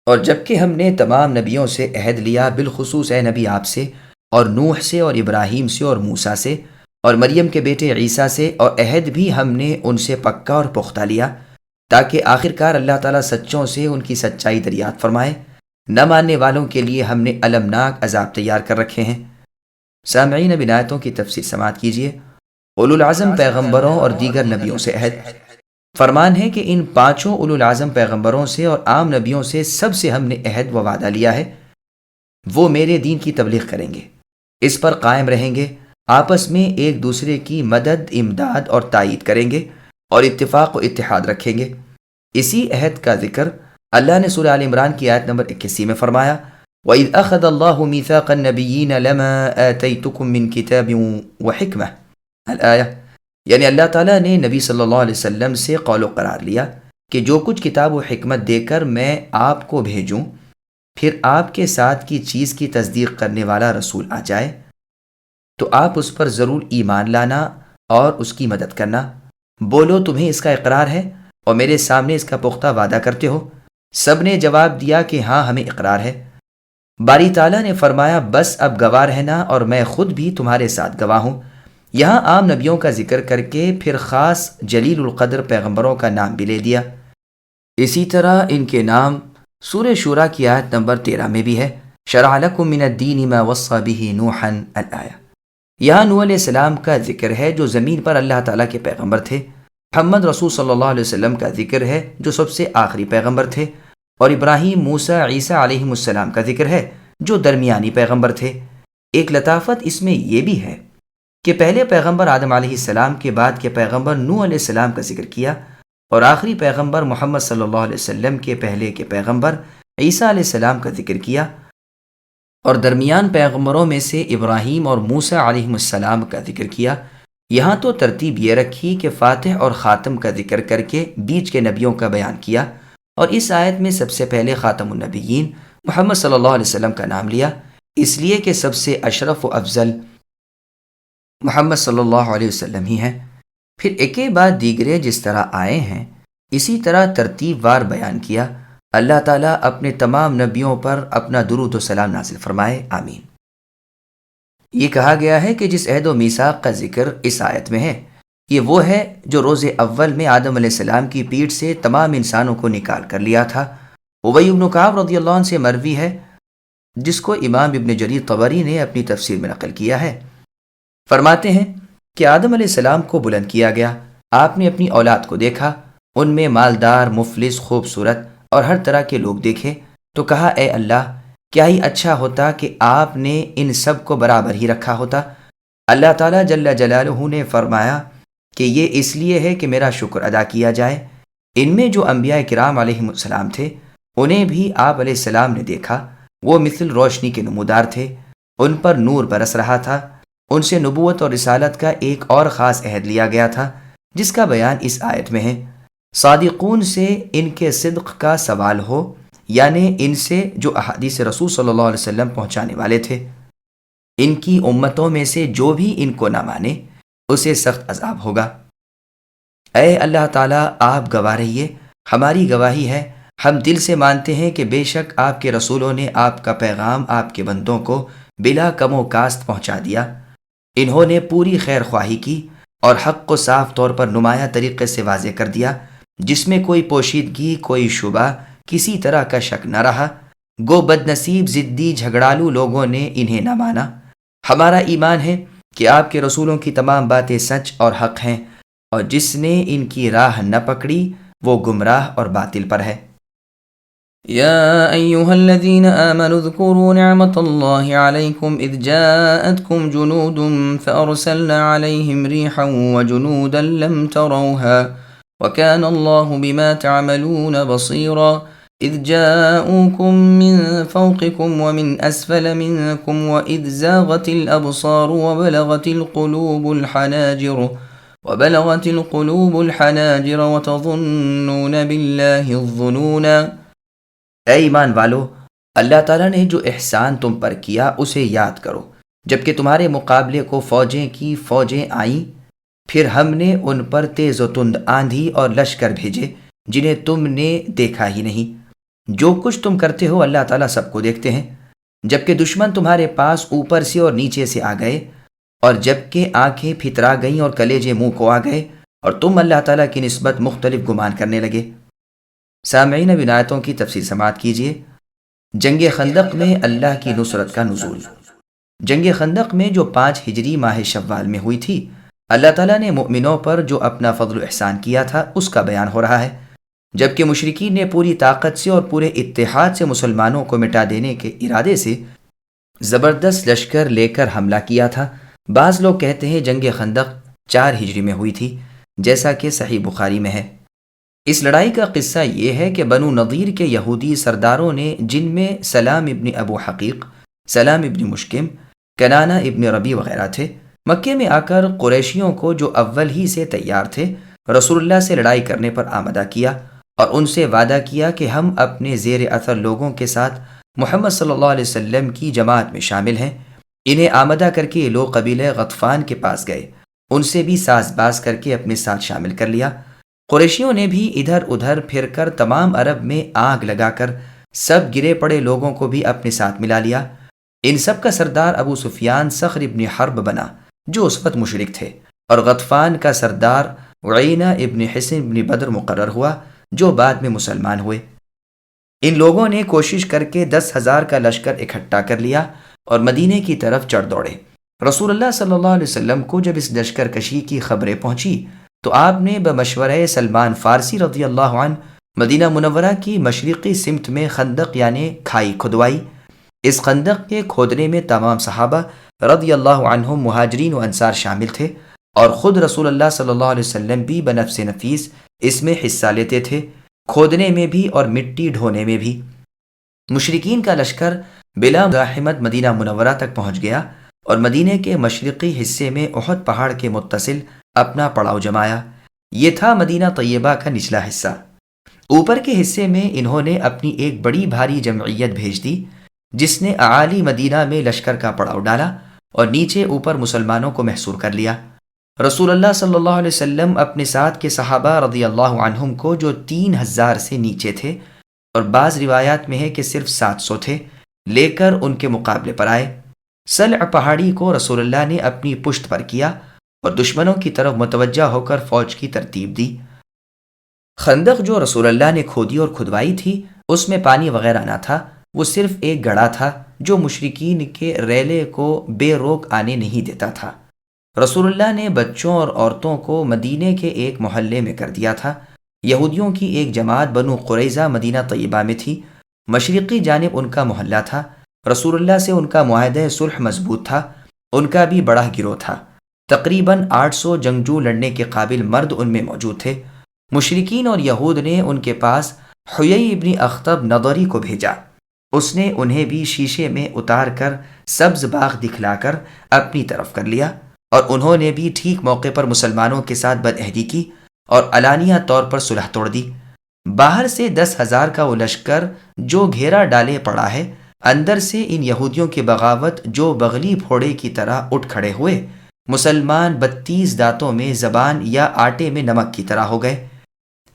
اور جبکہ ہم نے تمام نبیوں سے عہد لیا، بالخصوص اے نبی آپ سے اور نوح سے اور ابراہیم سے اور موسیٰ سے اور مریم کے بیٹے عیسیٰ سے، اور عہد بھی ہم نے ان سے پکا اور پختہ لیا تاکہ آخرکار اللہ تعالیٰ سچوں سے ان کی سچائی دریافت فرمائے۔ نہ ماننے والوں کے لیے ہم نے المناک عذاب تیار کر رکھے ہیں۔ سامعین، اب ان آیتوں کی تفسیر سماعت کیجیے۔ اولو العزم پیغمبروں اور دیگر نبیوں سے عہد۔ فرمان ہے کہ ان پانچوں اولو العزم پیغمبروں سے اور عام نبیوں سے سب سے ہم نے عہد و وعدہ لیا ہے، وہ میرے دین کی تبلیغ کریں گے، اس پر قائم رہیں گے، آپس میں ایک دوسرے کی مدد، امداد اور تائید کریں گے اور اتفاق و اتحاد رکھیں گے۔ اسی عہد کا ذکر اللہ نے سورہ آل عمران کی آیت نمبر 81 میں فرمایا وَإِذْ أَخَذَ اللَّهُ مِيثَاقَ النَّبِيِّينَ لَمَا آتَيْتُكُم مِّن كِتَابٍ وَحِكْمَةٍ الآیہ، یعنی اللہ تعالیٰ نے نبی صلی اللہ علیہ وسلم سے قول و قرار لیا کہ جو کچھ کتاب و حکمت دے کر میں آپ کو بھیجوں، پھر آپ کے ساتھ کی چیز کی تصدیق کرنے والا رسول آ جائے تو آپ اس پر ضرور ایمان لانا اور اس کی مدد کرنا۔ بولو تمہیں اس کا اقرار ہے اور میرے سامنے اس کا پختہ وعدہ کرتے ہو؟ سب نے جواب دیا کہ ہاں ہمیں اقرار ہے۔ باری تعالیٰ نے فرمایا بس اب گواہ رہنا اور میں خود بھی تمہارے ساتھ گواہ ہوں۔ یہاں عام نبیوں کا ذکر کر کے پھر خاص جلیل القدر پیغمبروں کا نام بھی لے دیا۔ اسی طرح ان کے نام سورہ شورى کی آیت نمبر 13 میں بھی ہے شرع لکم من الدین ما وصى به نوحا الآیہ۔ یہاں نوح علیہ السلام کا ذکر ہے جو زمین پر اللہ تعالیٰ کے پیغمبر تھے، محمد رسول صلی اللہ علیہ وسلم کا ذکر ہے جو سب سے آخری پیغمبر تھے، اور ابراہیم، موسیٰ، عیسیٰ علیہم السلام کا ذکر ہے جو درمیانی پیغمبر تھے۔ ایک لطافت اس میں یہ بھی ہے کہ پہلے پیغمبر آدم علیہ السلام کے بعد کے پیغمبر نوح علیہ السلام کا ذکر کیا، اور آخری پیغمبر محمد صلی اللہ علیہ وسلم کے پہلے کے پیغمبر عیسیٰ علیہ السلام کا ذکر کیا، اور درمیان پیغمبروں میں سے ابراہیم اور موسیٰ علیہم السلام کا ذکر کیا۔ یہاں تو ترتیب یہ رکھی کہ فاتح اور خاتم کا ذکر کر کے بیچ کے نبیوں کا بیان کیا، اور اس آیت میں سب سے پہلے خاتم النبیین محمد صلی اللہ علیہ وسلم کا نام لیا، اس لیے کہ سب سے اشرف و افضل محمد صلی اللہ علیہ وسلم ہی ہیں۔ پھر ایک بعد دیگرے جس طرح آئے ہیں اسی طرح ترتیب وار بیان کیا، اللہ تعالیٰ اپنے تمام نبیوں پر اپنا درود و سلام نازل فرمائے، آمین۔ یہ کہا گیا ہے کہ جس عہد و میثاق کا ذکر اس آیت میں ہے، یہ وہ ہے جو روز اول میں آدم علیہ السلام کی پیٹھ سے تمام انسانوں کو نکال کر لیا تھا۔ ابی بن کعب رضی اللہ عنہ سے مروی ہے، جس کو امام ابن جریر طبری نے اپنی تفسیر میں نقل کیا ہے۔ فرماتے ہیں کہ آدم علیہ السلام کو بلند کیا گیا، آپ نے اپنی اولاد کو دیکھا، ان میں مالدار، مفلس، خوبصورت اور ہر طرح کے لوگ دیکھے، تو کہا اے اللہ، کیا ہی اچھا ہوتا کہ آپ نے ان سب کو برابر ہی رکھا ہوتا۔ اللہ تعالیٰ جل جلالہ نے فرمایا کہ یہ اس لیے ہے کہ میرا شکر ادا کیا جائے۔ ان میں جو انبیاء کرام علیہم السلام تھے، انہیں بھی آپ علیہ السلام نے دیکھا، وہ مثل روشنی کے نمودار تھے، ان پر نور برس رہا تھا، ان سے نبوت اور رسالت کا ایک اور خاص عہد لیا گیا تھا، جس کا بیان اس آیت میں ہے۔ صادقون سے ان کے صدق کا سوال ہو، یعنی ان سے جو احادیث رسول صلی اللہ علیہ وسلم پہنچانے والے تھے۔ ان کی امتوں میں سے جو بھی ان کو نہ مانے، اسے سخت عذاب ہوگا۔ اے اللہ تعالیٰ، آپ گواہ رہیے، ہماری گواہی ہے، ہم دل سے مانتے ہیں کہ بے شک آپ کے رسولوں نے آپ کا پیغام آپ کے بندوں کو بلا کم و کاست پہنچا دیا۔ انہوں نے پوری خیر خواہی کی اور حق کو صاف طور پر نمایاں طریقے سے واضح کر دیا، جس میں کوئی پوشیدگی، کوئی شبہ، کسی طرح کا شک نہ رہا۔ گو بد نصیب، ضدی، جھگڑالو لوگوں نے انہیں نہ مانا۔ ہمارا ایمان ہے کہ آپ کے رسولوں کی تمام باتیں سچ اور حق ہیں، اور جس نے ان کی راہ نہ پکڑی وہ گمراہ اور باطل پر ہے۔ يا أيها الذين آمنوا اذكروا نعمة الله عليكم إذ جاءتكم جنود فأرسلنا عليهم ريحا وجنودا لم تروها وكان الله بما تعملون بصيرا إذ جاءوكم من فوقكم ومن أسفل منكم وإذ زاغت الأبصار وبلغت القلوب الحناجر وتظنون بالله الظنونا۔ اے ایمان والو، اللہ تعالیٰ نے جو احسان تم پر کیا اسے یاد کرو، جبکہ تمہارے مقابلے کو فوجیں کی فوجیں آئیں، پھر ہم نے ان پر تیز و تند آندھی اور لشکر بھیجے جنہیں تم نے دیکھا ہی نہیں۔ جو کچھ تم کرتے ہو اللہ تعالیٰ سب کو دیکھتے ہیں۔ جبکہ دشمن تمہارے پاس اوپر سے اور نیچے سے آ گئے، اور جبکہ آنکھیں پھترا گئیں اور کلیجے منہ کو آ گئے، اور تم اللہ تعالیٰ کی نسبت مختلف گمان کرنے لگے۔ سامعین، اب ان آیتوں کی تفصیل سماعت کیجیے۔ جنگ خندق میں اللہ کی نصرت کا نزول۔ جنگ خندق میں جو 5 ہجری ماہ شوال میں ہوئی تھی، اللہ تعالیٰ نے مؤمنوں پر جو اپنا فضل و احسان کیا تھا اس کا بیان ہو رہا ہے۔ جبکہ مشرکین نے پوری طاقت سے اور پورے اتحاد سے مسلمانوں کو مٹا دینے کے ارادے سے زبردست لشکر لے کر حملہ کیا تھا۔ بعض لوگ کہتے ہیں جنگ خندق 4 ہجری میں ہوئی تھی، جیسا کہ صحیح بخاری میں ہے۔ اس لڑائی کا قصہ یہ ہے کہ بنو نضیر کے یہودی سرداروں نے، جن میں سلام ابن ابو حقیق، سلام ابن مشکم، کنانہ ابن ربی وغیرہ تھے، مکے میں آ کر قریشیوں کو جو اول ہی سے تیار تھے رسول اللہ سے لڑائی کرنے پر آمادہ کیا، اور ان سے وعدہ کیا کہ ہم اپنے زیر اثر لوگوں کے ساتھ محمد صلی اللہ علیہ وسلم کی جماعت میں شامل ہیں۔ انہیں آمدہ کر کے یہ لوگ قبیلہ غطفان کے پاس گئے، ان سے بھی ساز باز کر کے اپنے ساتھ شامل کر لیا۔ قریشیوں نے بھی ادھر ادھر پھر کر تمام عرب میں آگ لگا کر سب گرے پڑے لوگوں کو بھی اپنے ساتھ ملا لیا۔ ان سب کا سردار ابو سفیان صخر ابن حرب بنا، جو اس وقت مشرک تھے، اور غطفان کا سردار عینہ ابن حسن ابن بدر مقرر ہوا، جو بعد میں مسلمان ہوئے۔ ان لوگوں نے کوشش کر کے 10,000 کا لشکر اکٹھا کر لیا اور مدینے کی طرف چڑھ دوڑے۔ رسول اللہ صلی اللہ علیہ وسلم کو جب اس لشکر کشی کی خبریں پہنچی تو آپ نے بمشورہ سلمان فارسی رضی اللہ عنہ مدینہ منورہ کی مشرقی سمت میں خندق یعنی کھائی کھدوائی۔ اس خندق کے کھودنے میں تمام صحابہ رضی اللہ عنہم، مہاجرین و انصار شامل تھے، اور خود رسول اللہ صلی اللہ علیہ وسلم بھی بنفس نفیس اس میں حصہ لیتے تھے، کھودنے میں بھی اور مٹی ڈھونے میں بھی۔ مشرکین کا لشکر بلا مزاحمت مدینہ منورہ تک پہنچ گیا اور مدینے کے مشرقی حصے میں احد پہاڑ کے متصل اپنا پڑاؤ جمایا۔ یہ تھا مدینہ طیبہ کا نچلا حصہ۔ اوپر کے حصے میں انہوں نے اپنی ایک بڑی بھاری جمعیت بھیج دی، جس نے اعالی مدینہ میں لشکر کا پڑاؤ ڈالا اور نیچے اوپر مسلمانوں کو محصور کر لیا۔ رسول اللہ صلی اللہ علیہ وسلم اپنے ساتھ کے صحابہ رضی اللہ عنہم کو، جو 3,000 سے نیچے تھے، اور بعض روایات میں ہے کہ صرف 700 تھے، لے کر ان کے مقابلے پر آئے۔ سلع پہاڑی کو رسول اللہ نے اپنی پشت پر کیا اور دشمنوں کی طرف متوجہ ہو کر فوج کی ترتیب دی۔ خندق جو رسول اللہ نے کھودی اور کھدوائی تھی، اس میں پانی وغیرہ نہ تھا، وہ صرف ایک گڑھا تھا جو مشرکین کے ریلے کو بے روک آنے نہیں دیتا تھا۔ رسول اللہ نے بچوں اور عورتوں کو مدینے کے ایک محلے میں کر دیا تھا۔ یہودیوں کی ایک جماعت بنو قریظہ مدینہ طیبہ میں تھی، مشرقی جانب ان کا محلہ تھا۔ رسول اللہ سے ان کا معاہدہ صلح مضبوط تھا، ان کا بھی بڑا گروہ تھا، تقریباً 800 جنگجو لڑنے کے قابل مرد ان میں موجود تھے۔ مشرکین اور یہود نے ان کے پاس حیی ابن اخطب نضری کو بھیجا، اس نے انہیں بھی شیشے میں اتار کر سبز باغ دکھلا کر اپنی طرف کر لیا، اور انہوں نے بھی ٹھیک موقع پر مسلمانوں کے ساتھ بدعہدی کی اور علانیہ طور پر صلح توڑ دی۔ باہر سے 10,000 کا وہ لشکر جو گھیرا ڈالے پڑا ہے، اندر سے ان یہودیوں کی بغاوت جو بغلی پھوڑے کی طرح اٹھ کھڑے ہوئے، مسلمان 32 دانتوں میں زبان یا آٹے میں نمک کی طرح ہو گئے۔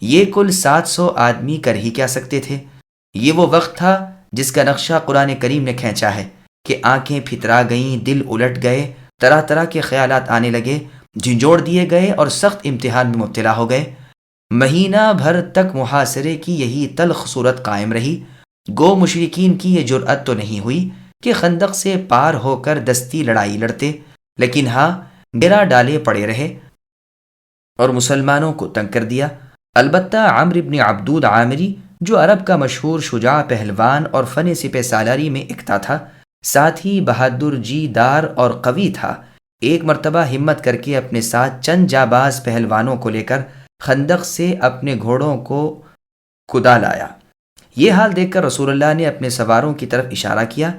یہ کل 700 آدمی کر ہی کیا سکتے تھے؟ یہ وہ وقت تھا جس کا نقشہ قرآن کریم نے کھینچا ہے کہ آنکھیں پھترا گئیں، دل الٹ گئے، طرح طرح کے خیالات آنے لگے، جھنجھوڑ دیے گئے اور سخت امتحان میں مبتلا ہو گئے۔ مہینہ بھر تک محاصرے کی یہی تلخ صورت قائم رہی۔ گو مشرکین کی یہ جرأت تو نہیں ہوئی کہ خندق سے پار ہو کر دستی لڑائی لڑتے، لیکن ہاں گھیرا ڈالے پڑے رہے اور مسلمانوں کو تنگ کر دیا۔ البتہ عمرو بن عبدود عامری، جو عرب کا مشہور شجاع پہلوان اور فن سپہ سالاری میں اکتا تھا، ساتھ ہی بہادر جی دار اور قوی تھا، ایک مرتبہ ہمت کر کے اپنے ساتھ چند جاباز پہلوانوں کو لے کر خندق سے اپنے گھوڑوں کو کدا لایا۔ یہ حال دیکھ کر رسول اللہ نے اپنے سواروں کی طرف اشارہ کیا،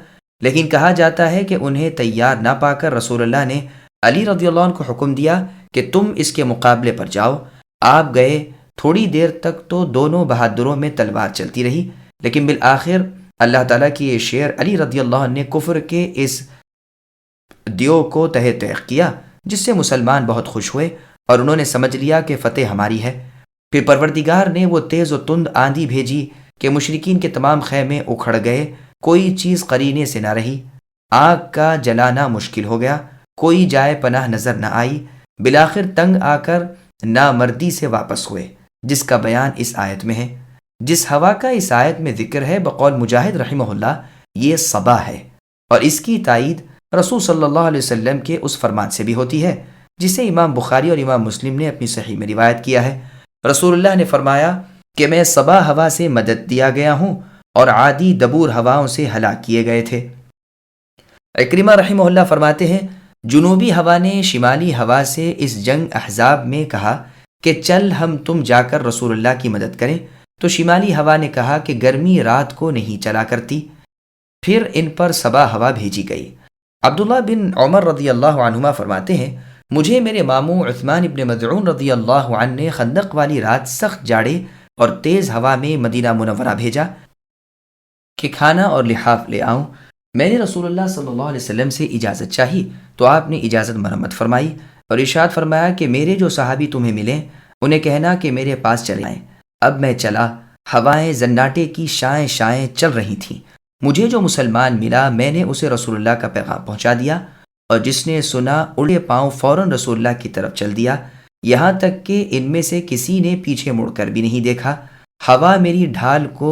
لیکن کہا جاتا ہے کہ انہیں تیار نہ پا کر رسول اللہ نے علی رضی اللہ عنہ کو حکم دیا کہ تم اس کے مقابلے پر جاؤ۔ آپ گئے، تھوڑی دیر تک تو دونوں بہادروں میں تلوار چلتی رہی، لیکن بالآخر اللہ تعالیٰ کی یہ شعر علی رضی اللہ عنہ نے کفر کے اس دیو کو تہہ تیغ کیا، جس سے مسلمان بہت خوش ہوئے اور انہوں نے سمجھ لیا کہ فتح ہماری ہے۔ پھر پروردگار نے وہ تیز و تند آندھی بھیجی کہ مشرکین کے تمام خیمے اکھڑ گئے، کوئی چیز قرینے سے نہ رہی، آگ کا جلانا مشکل ہو گیا، کوئی جائے پناہ نظر نہ آئی۔ بالآخر تنگ آ کر نامردی سے واپس ہوئے، جس کا بیان اس آیت میں ہے۔ جس ہوا کا اس آیت میں ذکر ہے، بقول مجاہد رحمہ اللہ، یہ صبا ہے، اور اس کی تائید رسول صلی اللہ علیہ وسلم کے اس فرمان سے بھی ہوتی ہے جسے امام بخاری اور امام مسلم نے اپنی صحیح میں روایت کیا ہے۔ رسول اللہ نے فرمایا کہ میں صبا ہوا سے مدد دیا گیا ہوں اور عادی دبور ہواؤں سے ہلاک کیے گئے تھے۔ اکرمہ رحمہ اللہ فرماتے ہیں، جنوبی ہوا نے شمالی ہوا سے اس جنگ احزاب میں کہا کہ چل ہم تم جا کر رسول اللہ کی مدد کریں، تو شمالی ہوا نے کہا کہ گرمی رات کو نہیں چلا کرتی۔ پھر ان پر صبا ہوا بھیجی گئی۔ عبداللہ بن عمر رضی اللہ عنہما فرماتے ہیں، مجھے میرے ماموں عثمان ابن مذعون رضی اللہ عنہ نے خندق والی رات سخت جاڑے اور تیز ہوا میں مدینہ منورہ بھیجا کہ کھانا اور لحاف لے آؤں۔ میں نے رسول اللہ صلی اللہ علیہ وسلم سے اجازت چاہی تو آپ نے اجازت مرمت فرمائی اور ارشاد فرمایا کہ میرے جو صحابی تمہیں ملیں انہیں کہنا کہ میرے پاس چلے آئیں۔ اب میں چلا، ہوائیں زناٹے کی شائیں شائیں چل رہی تھیں۔ مجھے جو مسلمان ملا میں نے اسے رسول اللہ کا پیغام پہنچا دیا، اور جس نے سنا اڑے پاؤں فوراً رسول اللہ کی طرف چل دیا، یہاں تک کہ ان میں سے کسی نے پیچھے مڑ کر بھی نہیں دیکھا۔ ہوا میری ڈھال کو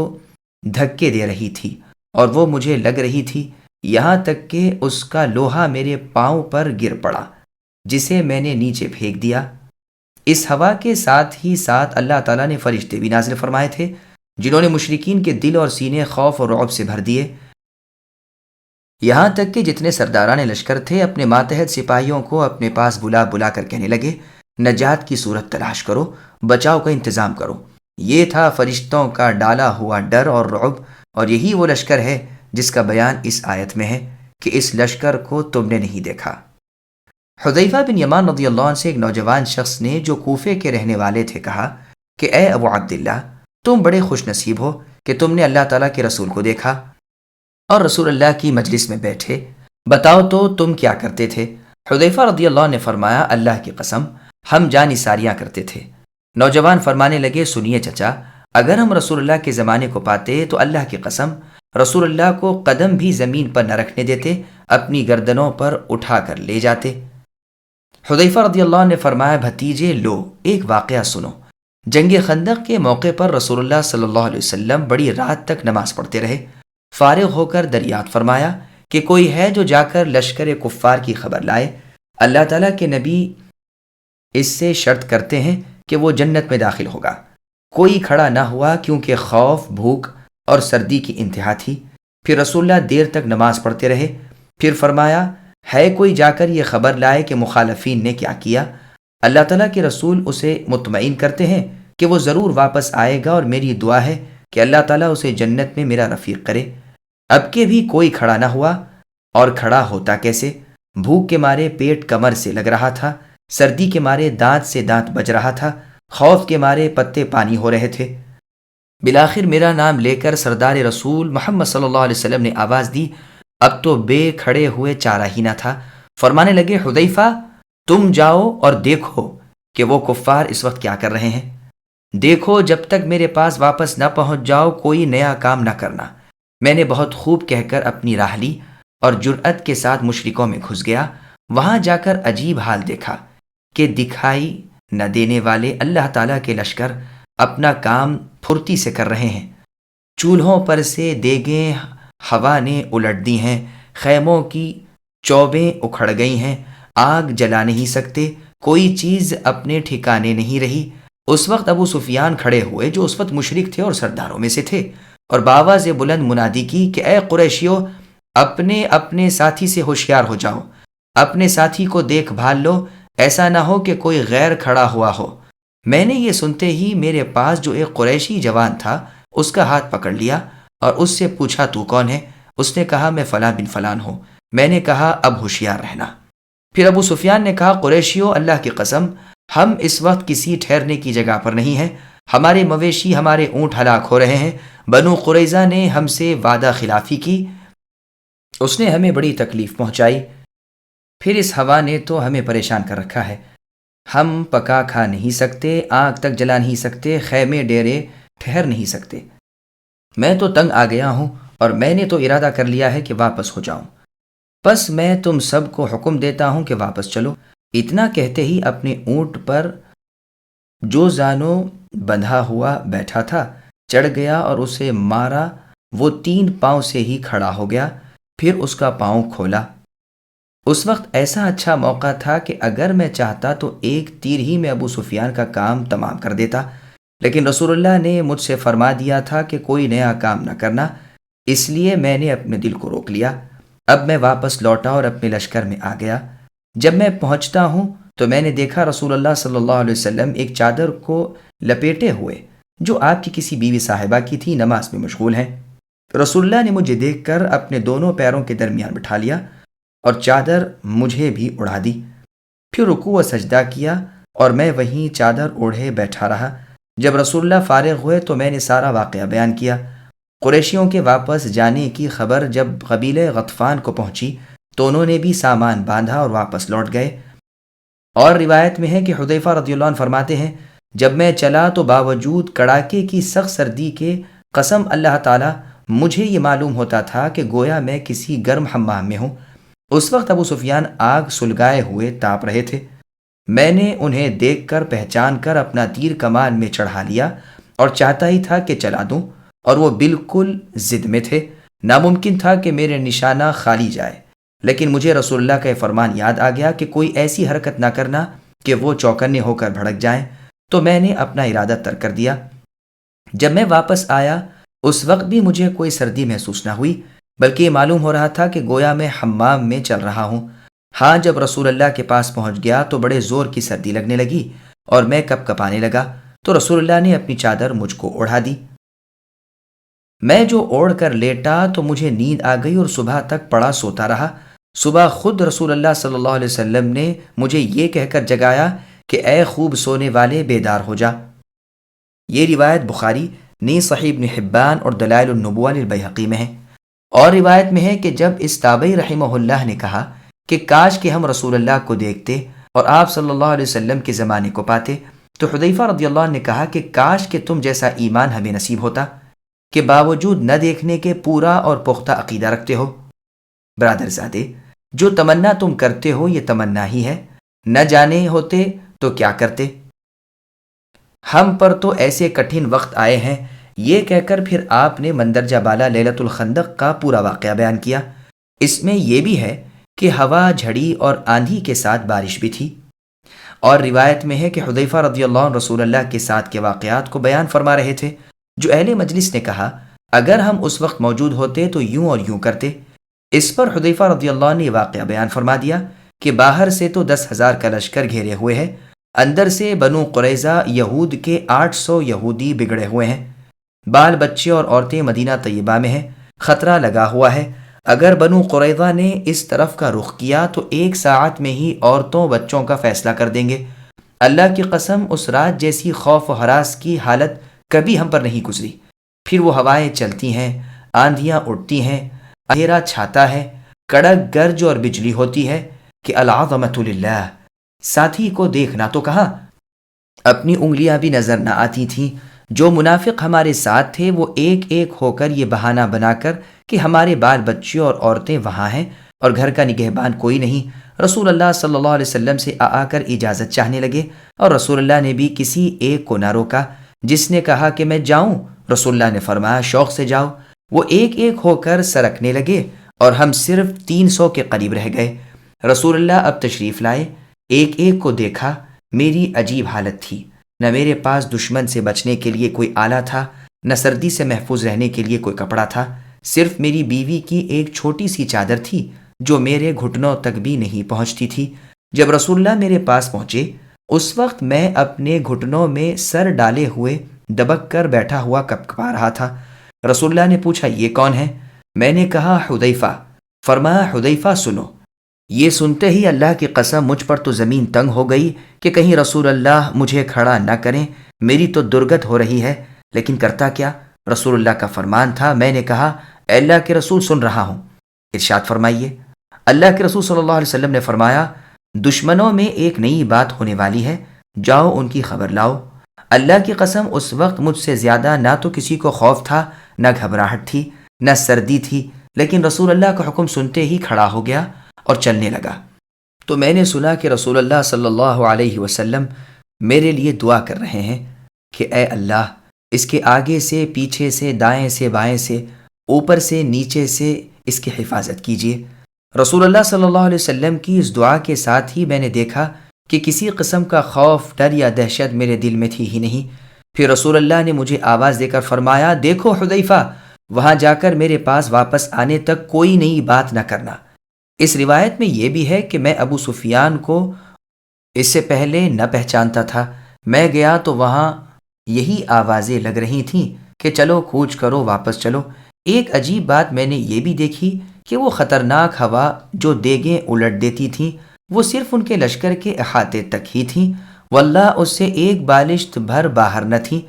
دھکے دے رہی تھی اور وہ مجھے لگ رہی تھی، یہاں تک کہ اس کا لوہا میرے پاؤں پر گر پڑا، جسے میں نے نیچے پھینک دیا۔ اس ہوا کے ساتھ ہی ساتھ اللہ تعالیٰ نے فرشتے بھی نازل فرمائے تھے، جنہوں نے مشرکین کے دل اور سینے خوف اور رعب سے بھر دیے، یہاں تک کہ جتنے سرداران لشکر تھے اپنے ماتحت سپاہیوں کو اپنے پاس بلا بلا کر کہنے لگے، نجات کی صورت تلاش کرو، بچاؤ کا انتظام کرو۔ یہ تھا فرشتوں کا ڈالا ہوا ڈر اور رعب، اور یہی وہ لشکر ہے جس کا بیان اس آیت میں ہے کہ اس لشکر کو تم نے نہیں دیکھا۔ حذیفہ بن یمان رضی اللہ عنہ سے ایک نوجوان شخص نے جو کوفے کے رہنے والے تھے کہا کہ اے ابو عبداللہ، تم بڑے خوش نصیب ہو کہ تم نے اللہ تعالیٰ کے رسول کو دیکھا اور رسول اللہ کی مجلس میں بیٹھے، بتاؤ تو تم کیا کرتے تھے؟ حذیفہ رضی اللہ عنہ نے فرمایا، اللہ کی قسم ہم جانثاریاں کرتے تھے۔ نوجوان فرمانے لگے، سنیے چچا، اگر ہم رسول اللہ کے زمانے کو پاتے تو اللہ کی قسم رسول اللہ کو قدم بھی زمین پر نہ رکھنے دیتے، اپنی گردنوں پر اٹھا کر لے جاتے۔ حذیفہ رضی اللہ عنہ نے فرمایا، بھتیجے لو ایک واقعہ سنو۔ جنگ خندق کے موقع پر رسول اللہ صلی اللہ علیہ وسلم بڑی رات تک نماز پڑھتے رہے۔ فارغ ہو کر دریافت فرمایا کہ کوئی ہے جو جا کر لشکر کفار کی خبر لائے؟ اللہ تعالیٰ کے نبی اس سے شرط کرتے ہیں کہ وہ جنت میں داخل ہوگا۔ کوئی کھڑا نہ ہوا کیونکہ خوف، بھوک اور سردی کی انتہا تھی۔ پھر رسول اللہ دیر تک نماز پڑھتے رہے۔ پھر فرمایا، ہے کوئی جا کر یہ خبر لائے کہ مخالفین نے کیا کیا؟ اللہ تعالیٰ کے رسول اسے مطمئن کرتے ہیں کہ وہ ضرور واپس آئے گا، اور میری دعا ہے کہ اللہ تعالیٰ اسے جنت میں میرا رفیق کرے۔ اب کے بھی کوئی کھڑا نہ ہوا، اور کھڑا ہوتا کیسے؟ بھوک کے مارے پیٹ کمر سے لگ رہا تھا، سردی کے مارے دانت سے دانت بج رہا تھا، خوف کے مارے پتے پانی ہو رہے تھے۔ بالآخر میرا نام لے کر سردار رسول محمد صلی اللہ علیہ وسلم نے آواز دی۔ اب تو بے کھڑے ہوئے چارہ ہی نہ تھا۔ فرمانے لگے، حذیفہ تم جاؤ اور دیکھو کہ وہ کفار اس وقت کیا کر رہے ہیں۔ دیکھو جب تک میرے پاس واپس نہ پہنچ جاؤ کوئی نیا کام نہ کرنا۔ میں نے بہت خوب کہہ کر اپنی راہ لی اور جرأت کے ساتھ مشرکوں میں گھس گیا۔ وہاں جا کر عجیب حال دیکھا کہ دکھائی نہ دینے والے اللہ تعالیٰ کے لشکر اپنا کام پھرتی سے کر رہے ہیں۔ چولہوں پر سے دیگیں ہوا نے الٹ دی ہیں، خیموں کی چوبیں اکھڑ گئی ہیں، آگ جلا نہیں سکتے، کوئی چیز اپنے ٹھکانے نہیں رہی۔ اس وقت ابو سفیان کھڑے ہوئے جو اس وقت مشرک تھے اور سرداروں میں سے تھے، اور بآواز بلند منادی کی کہ اے قریشیو، اپنے اپنے ساتھی سے ہوشیار ہو جاؤ، اپنے ساتھی کو دیکھ بھال لو، ایسا نہ ہو کہ کوئی غیر کھڑا ہوا ہو۔ میں نے یہ سنتے ہی میرے پاس جو ایک قریشی جوان تھا اس کا ہاتھ پکڑ لیا اور اس سے پوچھا، تو کون ہے؟ اس نے کہا، میں فلاں بن فلان ہوں۔ میں نے کہا، اب ہوشیار رہنا۔ پھر ابو سفیان نے کہا، قریشیو اللہ کی قسم ہم اس وقت کسی ٹھہرنے کی جگہ پر نہیں ہیں، ہمارے مویشی، ہمارے اونٹ ہلاک ہو رہے ہیں۔ بنو قریظہ نے ہم سے وعدہ خلافی کی، اس نے ہمیں بڑی تکلیف پہنچائی، پھر اس ہوا نے تو ہمیں پریشان کر رکھا ہے۔ ہم پکا کھا نہیں سکتے، آگ تک جلا نہیں سکتے، خیمے ڈیرے ٹھہر نہیں سکتے۔ میں تو تنگ آ گیا ہوں اور میں نے تو ارادہ کر لیا ہے کہ واپس ہو جاؤں، بس میں تم سب کو حکم دیتا ہوں کہ واپس چلو۔ اتنا کہتے ہی اپنے اونٹ پر جو زانو بندھا ہوا بیٹھا تھا چڑھ گیا اور اسے مارا، وہ 3 پاؤں سے ہی کھڑا ہو گیا، پھر اس کا پاؤں کھولا۔ اس وقت ایسا اچھا موقع تھا کہ اگر میں چاہتا تو ایک تیر ہی میں ابو سفیان کا کام تمام کر دیتا، لیکن رسول اللہ نے مجھ سے فرما دیا تھا کہ کوئی نیا کام نہ کرنا، اس لیے میں نے اپنے دل کو روک لیا۔ اب میں واپس لوٹا اور اپنے لشکر میں آ گیا۔ جب میں پہنچتا ہوں تو میں نے دیکھا رسول اللہ صلی اللہ علیہ وسلم ایک چادر کو لپیٹے ہوئے جو آپ کی کسی بیوی صاحبہ کی تھی نماز میں مشغول ہیں۔ رسول اللہ نے مجھے دیکھ کر اپنے دونوں پیروں کے درمیان بٹھا لیا اور چادر مجھے بھی اڑا دی، پھر رکوع و سجدہ کیا اور میں وہیں چادر اوڑھے بیٹھا رہا۔ جب رسول اللہ فارغ ہوئے تو میں نے سارا واقعہ بیان کیا۔ قریشیوں کے واپس جانے کی خبر جب قبیلہ غطفان کو پہنچی تو انہوں نے بھی سامان باندھا اور واپس لوٹ گئے۔ اور روایت میں ہے کہ حذیفہ رضی اللہ عنہ فرماتے ہیں، جب میں چلا تو باوجود کڑاکے کی سخت سردی کے قسم اللہ تعالیٰ مجھے یہ معلوم ہوتا تھا کہ گویا میں کسی گرم حمام میں ہوں۔ اس وقت ابو سفیان آگ سلگائے ہوئے تاپ رہے تھے۔ میں نے انہیں دیکھ کر پہچان کر اپنا تیر کمان میں چڑھا لیا اور چاہتا ہی تھا کہ چلا دوں، اور وہ بالکل ضد میں تھے۔ ناممکن تھا کہ میرے نشانہ خالی جائے، لیکن مجھے رسول اللہ کا فرمان یاد آ گیا کہ کوئی ایسی حرکت نہ کرنا کہ وہ چوکنے ہو کر بھڑک جائیں، تو میں نے اپنا ارادہ ترک کر دیا۔ جب میں واپس آیا اس وقت بھی مجھے کوئی سردی محسوس نہ ہوئی، بلکہ یہ معلوم ہو رہا تھا کہ گویا میں حمام میں چل رہا ہوں۔ ہاں جب رسول اللہ کے پاس پہنچ گیا تو بڑے زور کی سردی لگنے لگی اور میں کپ کپانے لگا، تو رسول اللہ نے اپنی چادر مجھ کو اوڑھا دی۔ میں جو اوڑھ کر لیٹا تو مجھے نیند آ گئی اور صبح تک پڑا سوتا رہا۔ صبح خود رسول اللہ صلی اللہ علیہ وسلم نے مجھے یہ کہہ کر جگایا کہ اے خوب سونے والے بیدار ہو جا۔ یہ روایت بخاری نیز صحیح ابن حبان اور دلائل النبوہ للبیہقی میں ہے۔ اور روایت میں ہے کہ جب اس تابعی رحمہ اللہ نے کہا کہ کاش کہ ہم رسول اللہ کو دیکھتے اور آپ صلی اللہ علیہ وسلم کے زمانے کو پاتے، تو حذیفہ رضی اللہ عنہ نے کہا کہ کاش کہ تم جیسا ایمان ہمیں نصیب ہوتا کہ باوجود نہ دیکھنے کے پورا اور پختہ عقیدہ رکھتے ہو۔ برادر زادے، جو تمنا تم کرتے ہو یہ تمنا ہی ہے، نہ جانے ہوتے تو کیا کرتے؟ ہم پر تو ایسے کٹھن وقت آئے ہیں، یہ کہہ کر پھر آپ نے مندرجہ بالا لیلۃ الخندق کا پورا واقعہ بیان کیا۔ اس میں یہ بھی ہے کہ ہوا، جھڑی اور آندھی کے ساتھ بارش بھی تھی، اور روایت میں ہے کہ حذیفہ رضی اللہ عنہ رسول اللہ کے ساتھ کے واقعات کو بیان فرما رہے تھے، جو اہل مجلس نے کہا اگر ہم اس وقت موجود ہوتے تو یوں اور یوں کرتے۔ اس پر حذیفہ رضی اللہ عنہ نے واقعہ بیان فرما دیا کہ باہر سے تو 10,000 کا لشکر گھیرے ہوئے ہے، اندر سے بنو قریظہ یہود کے 800 یہودی بگڑے ہوئے ہیں، بال بچے اور عورتیں مدینہ طیبہ میں ہیں، خطرہ لگا ہوا ہے۔ اگر بنو قریظہ نے اس طرف کا رخ کیا تو 1 ساعت میں ہی عورتوں بچوں کا فیصلہ کر دیں گے۔ اللہ کی قسم اس رات جیسی خوف و ہراس کی حالت کبھی ہم پر نہیں گزری۔ پھر وہ ہوائیں چلتی ہیں، آندھیاں اٹھتی ہیں، اندھیرا چھاتا ہے، کڑک گرج اور بجلی ہوتی ہے کہ العظمۃ للہ، ساتھی کو دیکھنا تو کہاں، اپنی انگلیاں بھی نظر نہ آتی تھیں۔ جو منافق ہمارے ساتھ تھے وہ ایک ایک ہو کر یہ بہانہ بنا کر کہ ہمارے بال بچے اور عورتیں وہاں ہیں اور گھر کا نگہبان کوئی نہیں، رسول اللہ صلی اللہ علیہ وسلم سے آ کر اجازت چاہنے لگے، اور رسول اللہ نے بھی کسی ایک کو نہ روکا۔ جس نے کہا کہ میں جاؤں، رسول اللہ نے فرمایا شوق سے جاؤ۔ وہ ایک ایک ہو کر سرکنے لگے اور ہم صرف 300 کے قریب رہ گئے۔ رسول اللہ اب تشریف لائے، ایک ایک کو دیکھا۔ میری عجیب حالت تھی، نہ میرے پاس دشمن سے بچنے کے لیے کوئی آلہ تھا، نہ سردی سے محفوظ رہنے کے لیے کوئی کپڑا تھا، صرف میری بیوی کی ایک چھوٹی سی چادر تھی جو میرے گھٹنوں تک بھی نہیں پہنچتی تھی۔ جب رسول اللہ میرے پاس پہنچے اس وقت میں اپنے گھٹنوں میں سر ڈالے ہوئے دبک کر بیٹھا ہوا کپکپا رہا تھا۔ رسول اللہ نے پوچھا یہ کون ہے؟ میں نے کہا حذیفہ۔ فرمایا حذیفہ سنو۔ یہ سنتے ہی اللہ کی قسم مجھ پر تو زمین تنگ ہو گئی کہ کہیں رسول اللہ مجھے کھڑا نہ کریں، میری تو درگت ہو رہی ہے، لیکن کرتا کیا؟ رسول اللہ کا فرمان تھا۔ میں نے کہا اے اللہ کے رسول سن رہا ہوں، ارشاد فرمائیے۔ اللہ کے رسول صلی اللہ علیہ وسلم نے فرمایا دشمنوں میں ایک نئی بات ہونے والی ہے، جاؤ ان کی خبر لاؤ۔ اللہ کی قسم اس وقت مجھ سے زیادہ نہ تو کسی کو خوف تھا، نہ گھبراہٹ تھی، نہ سردی تھی، لیکن رسول اللہ کا حکم سنتے ہی کھڑا ہو گیا اور چلنے لگا۔ تو میں نے سنا کہ رسول اللہ صلی اللہ علیہ وسلم میرے لیے دعا کر رہے ہیں کہ اے اللہ اس کے آگے سے، پیچھے سے، دائیں سے، بائیں سے، اوپر سے، نیچے سے اس کی حفاظت کیجیے۔ رسول اللہ صلی اللہ علیہ وسلم کی اس دعا کے ساتھ ہی میں نے دیکھا کہ کسی قسم کا خوف، ڈر یا دہشت میرے دل میں تھی ہی نہیں۔ پھر رسول اللہ نے مجھے آواز دے کر فرمایا دیکھو حذیفہ، وہاں جا کر میرے پاس واپس آنے تک کوئی نئی بات نہ کرنا۔ اس روایت میں یہ بھی ہے کہ میں ابو سفیان کو اس سے پہلے نہ پہچانتا تھا۔ میں گیا تو وہاں یہی آوازیں لگ رہی تھیں کہ چلو کوچ کرو، واپس چلو۔ ایک عجیب بات میں نے یہ بھی دیکھی کہ وہ خطرناک ہوا جو دیگیں الٹ دیتی تھیں وہ صرف ان کے لشکر کے احاطے تک ہی تھیں، واللہ اس سے ایک بالشت بھر باہر نہ تھی۔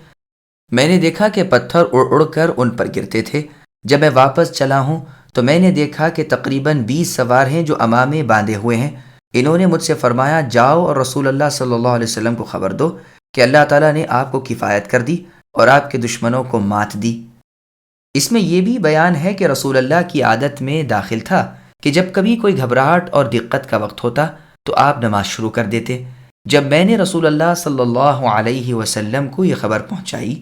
میں نے دیکھا کہ پتھر اڑ اڑ کر ان پر گرتے تھے۔ جب میں واپس چلا ہوں تو میں نے دیکھا کہ تقریباً 20 سوار ہیں جو امامے باندھے ہوئے ہیں۔ انہوں نے مجھ سے فرمایا جاؤ اور رسول اللہ صلی اللہ علیہ وسلم کو خبر دو کہ اللہ تعالیٰ نے آپ کو کفایت کر دی اور آپ کے دشمنوں کو مات دی۔ اس میں یہ بھی بیان ہے کہ رسول اللہ کی عادت میں داخل تھا کہ جب کبھی کوئی گھبراہٹ اور دقت کا وقت ہوتا تو آپ نماز شروع کر دیتے۔ جب میں نے رسول اللہ صلی اللہ علیہ وسلم کو یہ خبر پہنچائی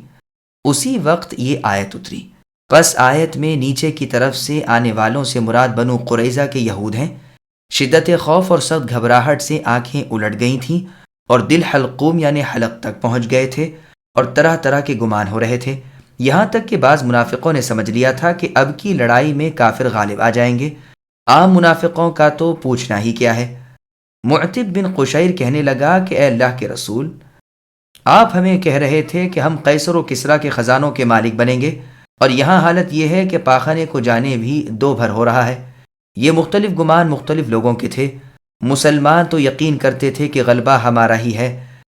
اسی وقت یہ آیت اتری۔ پس آیت میں نیچے کی طرف سے آنے والوں سے مراد بنو قریظہ کے یہود ہیں۔ شدت خوف اور سخت گھبراہٹ سے آنکھیں الٹ گئی تھیں اور دل حلقوم یعنی حلق تک پہنچ گئے تھے اور طرح طرح کے گمان ہو رہے تھے، یہاں تک کہ بعض منافقوں نے سمجھ لیا تھا کہ اب کی لڑائی میں کافر غالب آ جائیں گے۔ عام منافقوں کا تو پوچھنا ہی کیا ہے۔ معتب بن قشیر کہنے لگا کہ اے اللہ کے رسول، آپ ہمیں کہہ رہے تھے کہ ہم قیصر و کسریٰ کے خزانوں کے مالک بنیں گے، اور یہاں حالت یہ ہے کہ پاخانے کو جانے بھی 2 بھر ہو رہا ہے۔ یہ مختلف گمان مختلف لوگوں کے تھے۔ مسلمان تو یقین کرتے تھے کہ غلبہ ہمارا ہی ہے،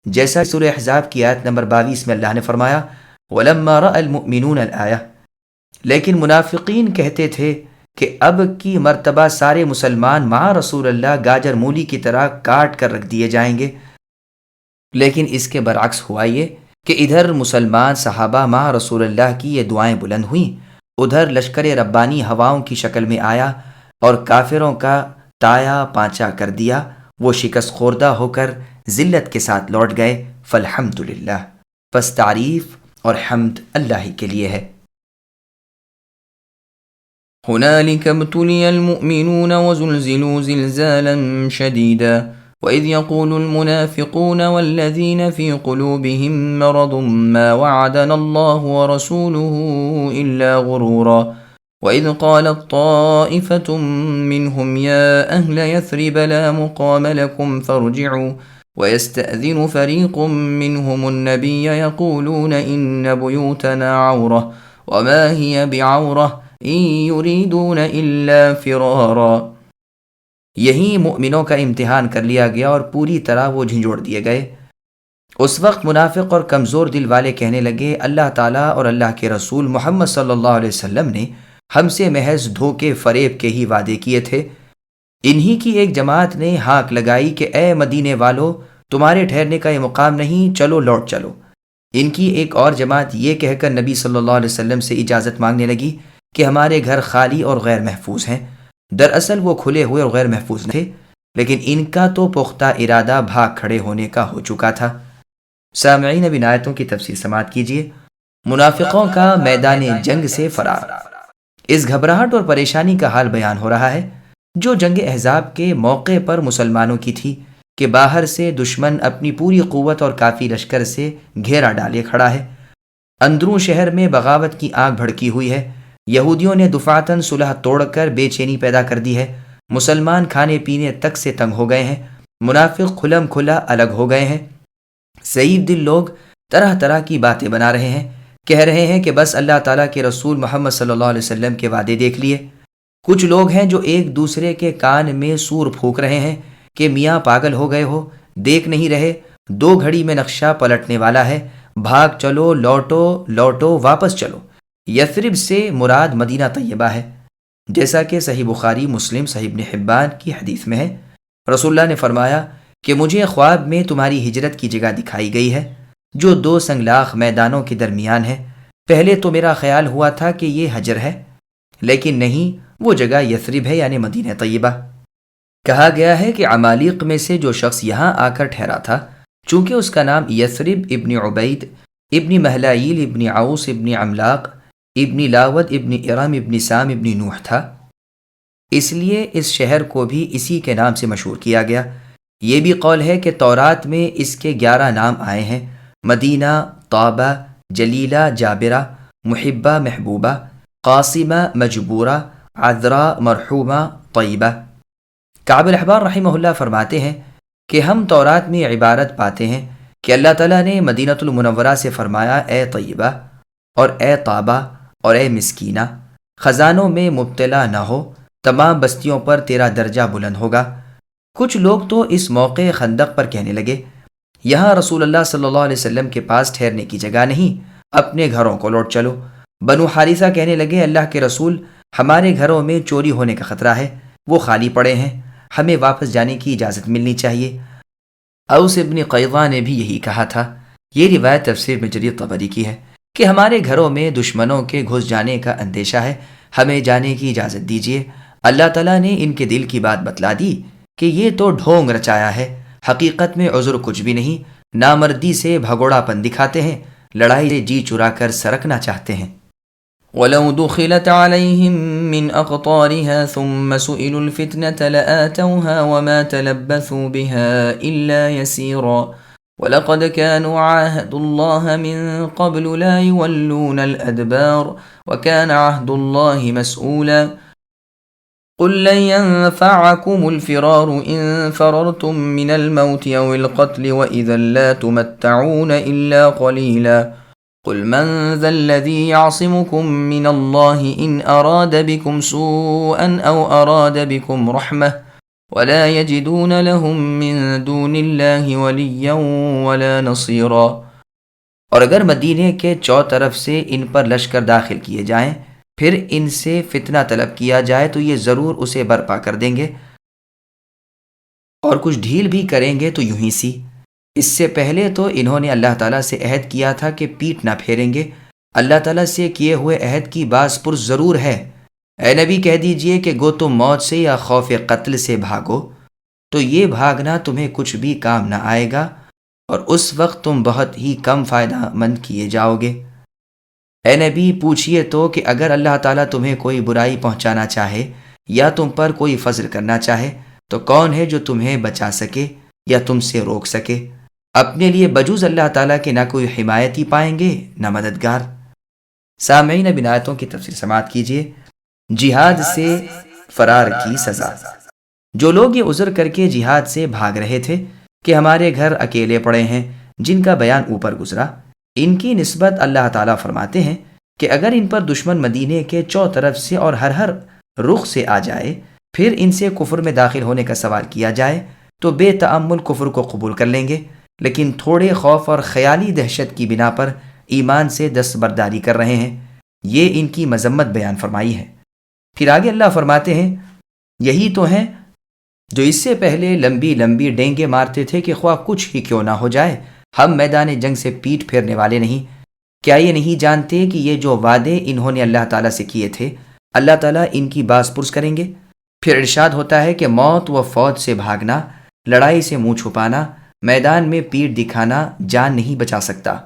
جیسا سورہ احزاب کی آیت نمبر 22 میں اللہ نے فرمایا وَلَمَّا رَأَى الْمُؤْمِنُونَ الْآيَةَ، لیکن منافقین کہتے تھے کہ اب کی مرتبہ سارے مسلمان مع رسول اللہ گاجر مولی کی طرح کاٹ کر رکھ دیے جائیں گے۔ لیکن اس کے برعکس ہوا یہ کہ ادھر مسلمان صحابہ مع رسول اللہ کی یہ دعائیں بلند ہوئیں، ادھر لشکر ربانی ہواؤں کی شکل میں آیا اور کافروں کا تایا پانچا کر دیا، وہ شکست خوردہ ہو کر ذلت کے ساتھ لوٹ گئے۔ فالحمد للہ، پس تعریف اور حمد اللہ ہی کے لیے ہے۔ هنالك ابتلي المؤمنون وزلزلوا زلزالا شديدا وإذ يقول المنافقون والذين في قلوبهم مرض ما وعدنا الله ورسوله إلا غرورا وإذ قالت طائفة منهم يا أهل يثرب لا مقام لكم فارجعوا ويستأذن فريق منهم النبي يقولون إن بيوتنا عورة وما هي بعورة إن يريدون إلا فرارا۔ یہی مؤمنوں کا امتحان کر لیا گیا اور پوری طرح وہ جھنجھوڑ دیے گئے۔ اس وقت منافق اور کمزور دل والے کہنے لگے اللہ تعالیٰ اور اللہ کے رسول محمد صلی اللہ علیہ وسلم نے ہم سے محض دھوکے فریب کے ہی وعدے کیے تھے۔ انہی کی ایک جماعت نے ہانک لگائی کہ اے مدینے والو، تمہارے ٹھہرنے کا یہ مقام نہیں، چلو لوٹ چلو۔ ان کی ایک اور جماعت یہ کہہ کر نبی صلی اللہ علیہ وسلم سے اجازت مانگنے لگی کہ ہمارے گھر خالی اور غیر محفوظ ہیں۔ دراصل وہ کھلے ہوئے اور غیر محفوظ تھے، لیکن ان کا تو پختہ ارادہ بھاگ کھڑے ہونے کا ہو چکا تھا۔ سامعین، اب ان آیتوں کی تفسیر سماعت کیجیے۔ منافقوں کا میدان جنگ سے فرار۔ اس گھبراہٹ اور پریشانی کا حال بیان ہو رہا ہے جو جنگ احزاب کے موقع پر مسلمانوں کی تھی کہ باہر سے دشمن اپنی پوری قوت اور کافی لشکر سے گھیرا ڈالے کھڑا ہے۔ اندروں شہر میں بغاوت کی آگ بھڑکی ہوئی ہے۔ یہودیوں نے دفعتاً صلح توڑ کر بے چینی پیدا کر دی ہے۔ مسلمان کھانے پینے تک سے تنگ ہو گئے ہیں۔ منافق کھلم کھلا الگ ہو گئے ہیں۔ ضعیف دل لوگ طرح طرح کی باتیں بنا رہے ہیں، کہہ رہے ہیں کہ بس اللہ تعالیٰ کے رسول محمد صلی اللہ علیہ وسلم کے وعدے دیکھ لیے۔ کچھ لوگ ہیں جو ایک دوسرے کے کان میں سور پھونک رہے ہیں کہ میاں پاگل ہو گئے ہو، دیکھ نہیں رہے، 2 گھڑی میں نقشہ پلٹنے والا ہے، بھاگ چلو، لوٹو لوٹو، واپس چلو۔ یثرب سے مراد مدینہ طیبہ ہے، جیسا کہ صحیح بخاری، مسلم، صحیح ابن حبان کی حدیث میں ہے۔ رسول اللہ نے فرمایا کہ مجھے خواب میں تمہاری ہجرت کی جگہ دکھائی گئی ہے جو 2 سنگلاخ میدانوں کے درمیان ہے۔ پہلے تو میرا خیال ہوا تھا کہ یہ حجر ہے، لیکن نہیں، وہ جگہ یثرب ہے، یعنی مدینہ طیبہ۔ کہا گیا ہے کہ عمالق میں سے جو شخص یہاں آ کر ٹھہرا تھا، چونکہ اس کا نام یثرب ابن عبید ابن مہلائیل ابن عوس ابن عملاق ابن لاود ابن ارم ابن سام ابن نوح تھا، اس لیے اس شہر کو بھی اسی کے نام سے مشہور کیا گیا۔ یہ بھی قول ہے کہ تورات میں اس کے 11 نام آئے ہیں: مدینہ، طابہ، جلیلہ جابرہ، محبہ محبوبہ، قاسمہ مجبورہ، عذرا مرحومہ، طیبہ۔ کعب الاحبار رحمہ اللہ فرماتے ہیں کہ ہم تورات میں عبارت پاتے ہیں کہ اللہ تعالیٰ نے مدینۃ المنورہ سے فرمایا اے طیبہ اور اے طابہ اور اے مسکینہ، خزانوں میں مبتلا نہ ہو، تمام بستیوں پر تیرا درجہ بلند ہوگا۔ کچھ لوگ تو اس موقع خندق پر کہنے لگے یہاں رسول اللہ صلی اللہ علیہ وسلم کے پاس ٹھہرنے کی جگہ نہیں، اپنے گھروں کو لوٹ چلو۔ بنو حارثہ کہنے لگے اللہ کے رسول، ہمارے گھروں میں چوری ہونے کا خطرہ ہے، وہ خالی پڑے ہیں، ہمیں واپس جانے کی اجازت ملنی چاہیے۔ اوس ابن قیضہ نے بھی یہی کہا تھا۔ یہ روایت تفسیر میں جریر طبری کی ہے کہ ہمارے گھروں میں دشمنوں کے گھس جانے کا اندیشہ ہے، ہمیں جانے کی اجازت دیجیے۔ اللہ تعالیٰ نے ان کے دل کی بات بتلا دی کہ یہ تو ڈھونگ رچایا ہے، حقیقت میں عذر کچھ بھی نہیں، نامردی سے بھگوڑا پن دکھاتے ہیں، لڑائی سے جی چرا کر سرکنا چاہتے ہیں۔ وَلَوْ دُخِلَتْ عَلَيْهِمْ مِنْ أَقْطَارِهَا ثُمَّ سُئِلُوا الْفِتْنَةَ لَآتَوْهَا وَمَا تَلَبَّثُوا بِهَا إِلَّا يَسِيرًا وَلَقَدْ كَانُوا عَاهَدُوا اللَّهَ مِنْ قَبْلُ لَا يُوَلُّونَ الْأَدْبَارَ وَكَانَ عَهْدُ اللَّهِ مَسْئُولًا قُلْ لَنْ يَنْفَعَكُمُ الْفِرَارُ إِنْ فَرَرْتُمْ مِنَ الْمَوْتِ أَوِ الْقَتْلِ وَإِذًا لَا تُمَتَّعُونَ إِلَّا قَلِيلًا قُلْ مَنْ ذَا الَّذِي يَعْصِمُكُمْ مِنَ اللَّهِ إِنْ أَرَادَ بِكُمْ سُوءًا أَوْ أَرَادَ بِكُمْ رَحْمَةً وَلَا يَجِدُونَ لَهُم مِّن دُونِ اللَّهِ وَلِيًّا وَلَا نَصِيرًا۔ اور اگر مدینے کے چوطرف سے ان پر لشکر داخل کیے جائیں، پھر ان سے فتنہ طلب کیا جائے تو یہ ضرور اسے برپا کر دیں گے، اور کچھ ڈھیل بھی کریں گے تو یوں ہی سی۔ اس سے پہلے تو انہوں نے اللہ تعالیٰ سے عہد کیا تھا کہ پیٹ نہ پھیریں گے۔ اللہ تعالیٰ سے کیے ہوئے عہد کی باز پرس ضرور ہے۔ اے نبی کہہ دیجئے کہ گو تم موت سے یا خوف قتل سے بھاگو تو یہ بھاگنا تمہیں کچھ بھی کام نہ آئے گا، اور اس وقت تم بہت ہی کم فائدہ مند کیے جاؤ گے۔ اے نبی پوچھئے تو کہ اگر اللہ تعالیٰ تمہیں کوئی برائی پہنچانا چاہے یا تم پر کوئی فضل کرنا چاہے تو کون ہے جو تمہیں بچا سکے یا تم سے روک سکے؟ اپنے لیے بجوز اللہ تعالیٰ کے نہ کوئی حمایتی پائیں گے نہ مددگار۔ سامعین، اب ان آیتوں کی تفسیر سماعت کیجیے۔ جہاد سے فرار کی سزا۔ جو لوگ یہ عذر کر کے جہاد سے بھاگ رہے تھے کہ ہمارے گھر اکیلے پڑے ہیں، جن کا بیان اوپر گزرا، ان کی نسبت اللہ تعالیٰ فرماتے ہیں کہ اگر ان پر دشمن مدینے کے چوطرف سے اور ہر رخ سے آ جائے، پھر ان سے کفر میں داخل ہونے کا سوال کیا جائے تو بے تأمل کفر کو قبول کر لیں گے، لیکن تھوڑے خوف اور خیالی دہشت کی بنا پر ایمان سے دستبرداری کر رہے ہیں۔ یہ ان کی مذمت بیان فرمائی ہے۔ پھر آگے اللہ فرماتے ہیں، یہی تو ہیں جو اس سے پہلے لمبی لمبی ڈینگے مارتے تھے کہ خواہ کچھ ہی کیوں نہ ہو جائے ہم میدان جنگ سے پیٹ پھیرنے والے نہیں۔ کیا یہ نہیں جانتے کہ یہ جو وعدے انہوں نے اللہ تعالیٰ سے کیے تھے اللہ تعالیٰ ان کی باز پرس کریں گے؟ پھر ارشاد ہوتا ہے کہ موت و فوت سے بھاگنا، لڑائی سے منہ چھپانا، میدان میں پیٹ دکھانا جان نہیں بچا سکتا،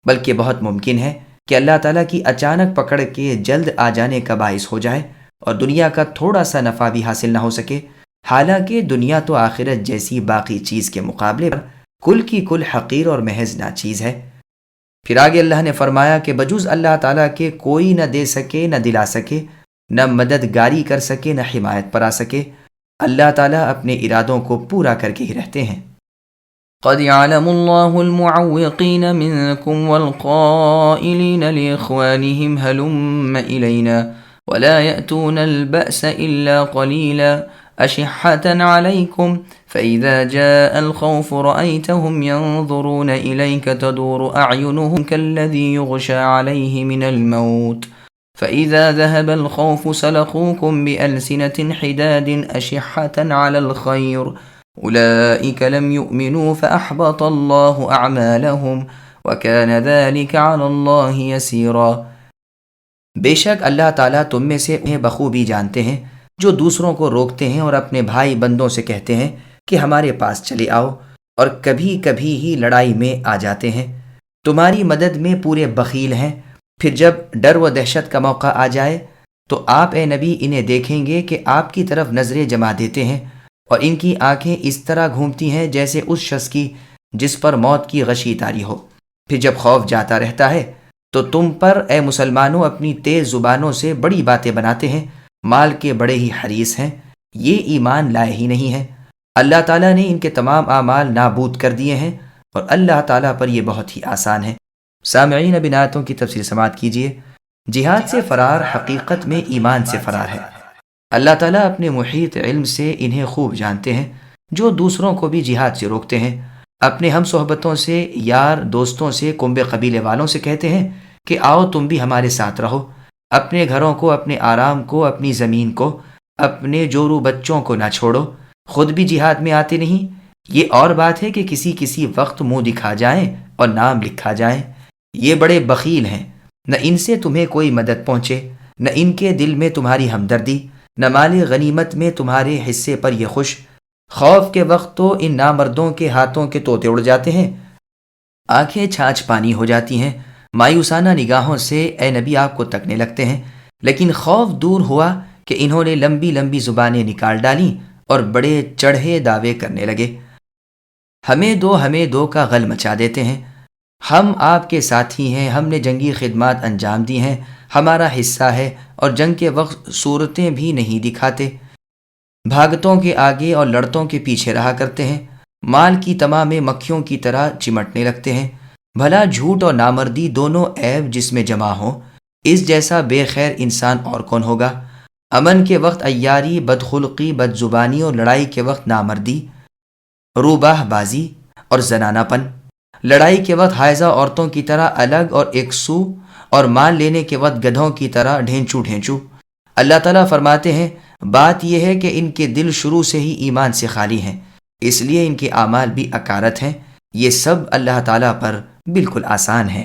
بلکہ بہت ممکن ہے کہ اللہ تعالیٰ کی اچانک پکڑ کے جلد آ جانے کا باعث ہو جائے اور دنیا کا تھوڑا سا نفع بھی حاصل نہ ہو سکے، حالانکہ دنیا تو آخرت جیسی باقی چیز کے مقابلے پر کل کی کل حقیر اور محض ناچیز ہے۔ پھر آگے اللہ نے فرمایا کہ بجوز اللہ تعالیٰ کے کوئی نہ دے سکے نہ دلا سکے، نہ مددگاری کر سکے نہ حمایت پر آ سکے۔ اللہ تعالیٰ اپنے ارادوں کو پورا کر کے ہی رہتے ہیں۔ قد يعلم الله المعوقين منكم والقائلين لإخوانهم هلم إلينا ولا يأتون البأس إلا قليلا أشحة عليكم فإذا جاء الخوف رأيتهم ينظرون إليك تدور أعينهم كالذي يغشى عليه من الموت فإذا ذهب الخوف سلقوكم بألسنة حداد أشحة على الخير أولئك لم يؤمنوا فأحبط الله أعمالهم وكان ذلك على الله يسيرا۔ بے شک اللہ تعالیٰ تم میں سے انہیں بخوبی جانتے ہیں جو دوسروں کو روکتے ہیں اور اپنے بھائی بندوں سے کہتے ہیں کہ ہمارے پاس چلے آؤ، اور کبھی کبھی ہی لڑائی میں آ جاتے ہیں، تمہاری مدد میں پورے بخیل ہیں۔ پھر جب ڈر و دہشت کا موقع آ جائے تو آپ اے نبی انہیں دیکھیں گے کہ آپ کی طرف نظریں جما دیتے ہیں، اور ان کی آنکھیں اس طرح گھومتی ہیں جیسے اس شخص کی جس پر موت کی غشی طاری ہو۔ پھر جب خوف جاتا رہتا ہے تو تم پر اے مسلمانوں اپنی تیز زبانوں سے بڑی باتیں بناتے ہیں، مال کے بڑے ہی حریص ہیں، یہ ایمان لائے ہی نہیں ہیں۔ اللہ تعالیٰ نے ان کے تمام اعمال نابود کر دیے ہیں، اور اللہ تعالیٰ پر یہ بہت ہی آسان ہے۔ سامعین، اب ان آیتوں کی تفسیر سماعت کیجیے۔ جہاد سے فرار حقیقت میں ایمان سے فرار ہے۔ اللہ تعالیٰ اپنے محیط علم سے انہیں خوب جانتے ہیں جو دوسروں کو بھی جہاد سے روکتے ہیں، اپنے ہم صحبتوں سے، یار دوستوں سے، کنبے قبیلے والوں سے کہتے ہیں کہ آؤ تم بھی ہمارے ساتھ رہو، اپنے گھروں کو، اپنے آرام کو، اپنی زمین کو، اپنے جورو بچوں کو نہ چھوڑو، خود بھی جہاد میں آتے نہیں۔ یہ اور بات ہے کہ کسی وقت منہ دکھا جائیں اور نام لکھا جائیں۔ یہ بڑے بخیل ہیں، نہ ان سے تمہیں کوئی مدد پہنچے، نہ ان کے دل میں تمہاری ہمدردی، نہ مال غنیمت میں تمہارے حصے پر یہ خوش۔ خوف کے وقت تو ان نامردوں کے ہاتھوں کے طوطے اڑ جاتے ہیں، آنکھیں چھاچھ پانی ہو جاتی ہیں، مایوسانہ نگاہوں سے اے نبی آپ کو تکنے لگتے ہیں، لیکن خوف دور ہوا کہ انہوں نے لمبی لمبی زبانیں نکال ڈالیں اور بڑے چڑھے دعوے کرنے لگے۔ ہمیں دو کا غل مچا دیتے ہیں، ہم آپ کے ساتھی ہیں، ہم نے جنگی خدمات انجام دی ہیں، ہمارا حصہ ہے، اور جنگ کے وقت صورتیں بھی نہیں دکھاتے، بھاگتوں کے آگے اور لڑتوں کے پیچھے رہا کرتے ہیں، مال کی تمام مکھیوں کی طرح چمٹنے لگتے ہیں۔ بھلا جھوٹ اور نامردی دونوں عیب جس میں جمع ہوں، اس جیسا بے خیر انسان اور کون ہوگا؟ امن کے وقت عیاری، بدخلقی، بد زبانی، اور لڑائی کے وقت نامردی، روباہ بازی اور زنانہ پن، لڑائی کے وقت حائضہ عورتوں کی طرح الگ اور ایک سو، اور مال لینے کے وقت گدھوں کی طرح ڈھینچو۔ اللہ تعالیٰ فرماتے ہیں بات یہ ہے کہ ان کے دل شروع سے ہی ایمان سے خالی ہیں، اس لیے ان کے اعمال بھی اکارت ہیں، یہ سب اللہ تعالیٰ پر بالکل آسان ہے۔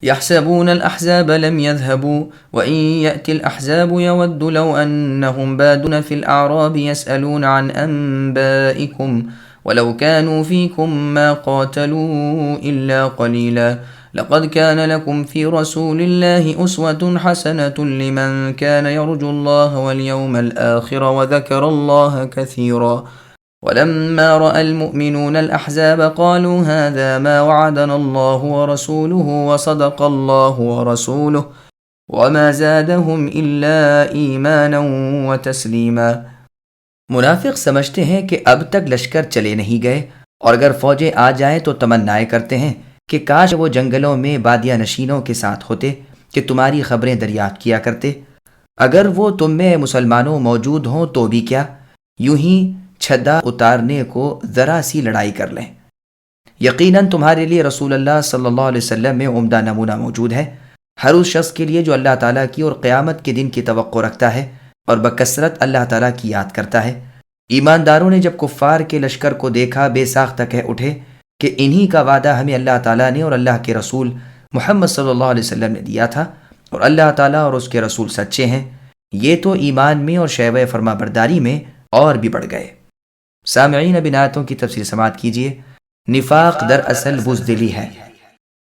يحسبون الأحزاب لم يذهبوا وإن يأتي الأحزاب يود لو أنهم بادون في الأعراب يسألون عن أنبائكم ولو كانوا فيكم ما قاتلوا إلا قليلا لقد كان لكم في رسول الله أسوة حسنة لمن كان يرجو الله واليوم الآخر وذكر الله كثيرا ولما رأى المؤمنون الأحزاب قالوا هذا ما وعدنا الله ورسوله وصدق الله ورسوله وما زادهم إلا إيمانا وتسليما۔ منافق سمجھتے ہیں کہ اب تک لشکر چلے نہیں گئے، اور اگر فوجیں آ جائیں تو تمنائیں کرتے ہیں کہ کاش وہ جنگلوں میں بادیہ نشینوں کے ساتھ ہوتے کہ تمہاری خبریں دریافت کیا کرتے۔ اگر وہ تم میں مسلمانوں موجود ہوں تو بھی کیا، یوں ہی چھدا اتارنے کو ذرا سی لڑائی کر لیں۔ یقیناً تمہارے لیے رسول اللہ صلی اللہ علیہ وسلم میں عمدہ نمونہ موجود ہے، ہر اس شخص کے لیے جو اللہ تعالیٰ کی اور قیامت کے دن کی توقع رکھتا ہے اور بکثرت اللہ تعالیٰ کی یاد کرتا ہے۔ ایمانداروں نے جب کفار کے لشکر کو دیکھا بے ساختہ کہہ اٹھے کہ انہی کا وعدہ ہمیں اللہ تعالیٰ نے اور اللہ کے رسول محمد صلی اللہ علیہ وسلم نے دیا تھا، اور اللہ تعالیٰ اور اس کے رسول سچے ہیں۔ یہ تو ایمان میں اور شیوہ فرما برداری میں اور بھی بڑھ گئے۔ سامعین، اب ان آیتوں کی تفسیر سماعت کیجیے۔ نفاق دراصل بزدلی ہے۔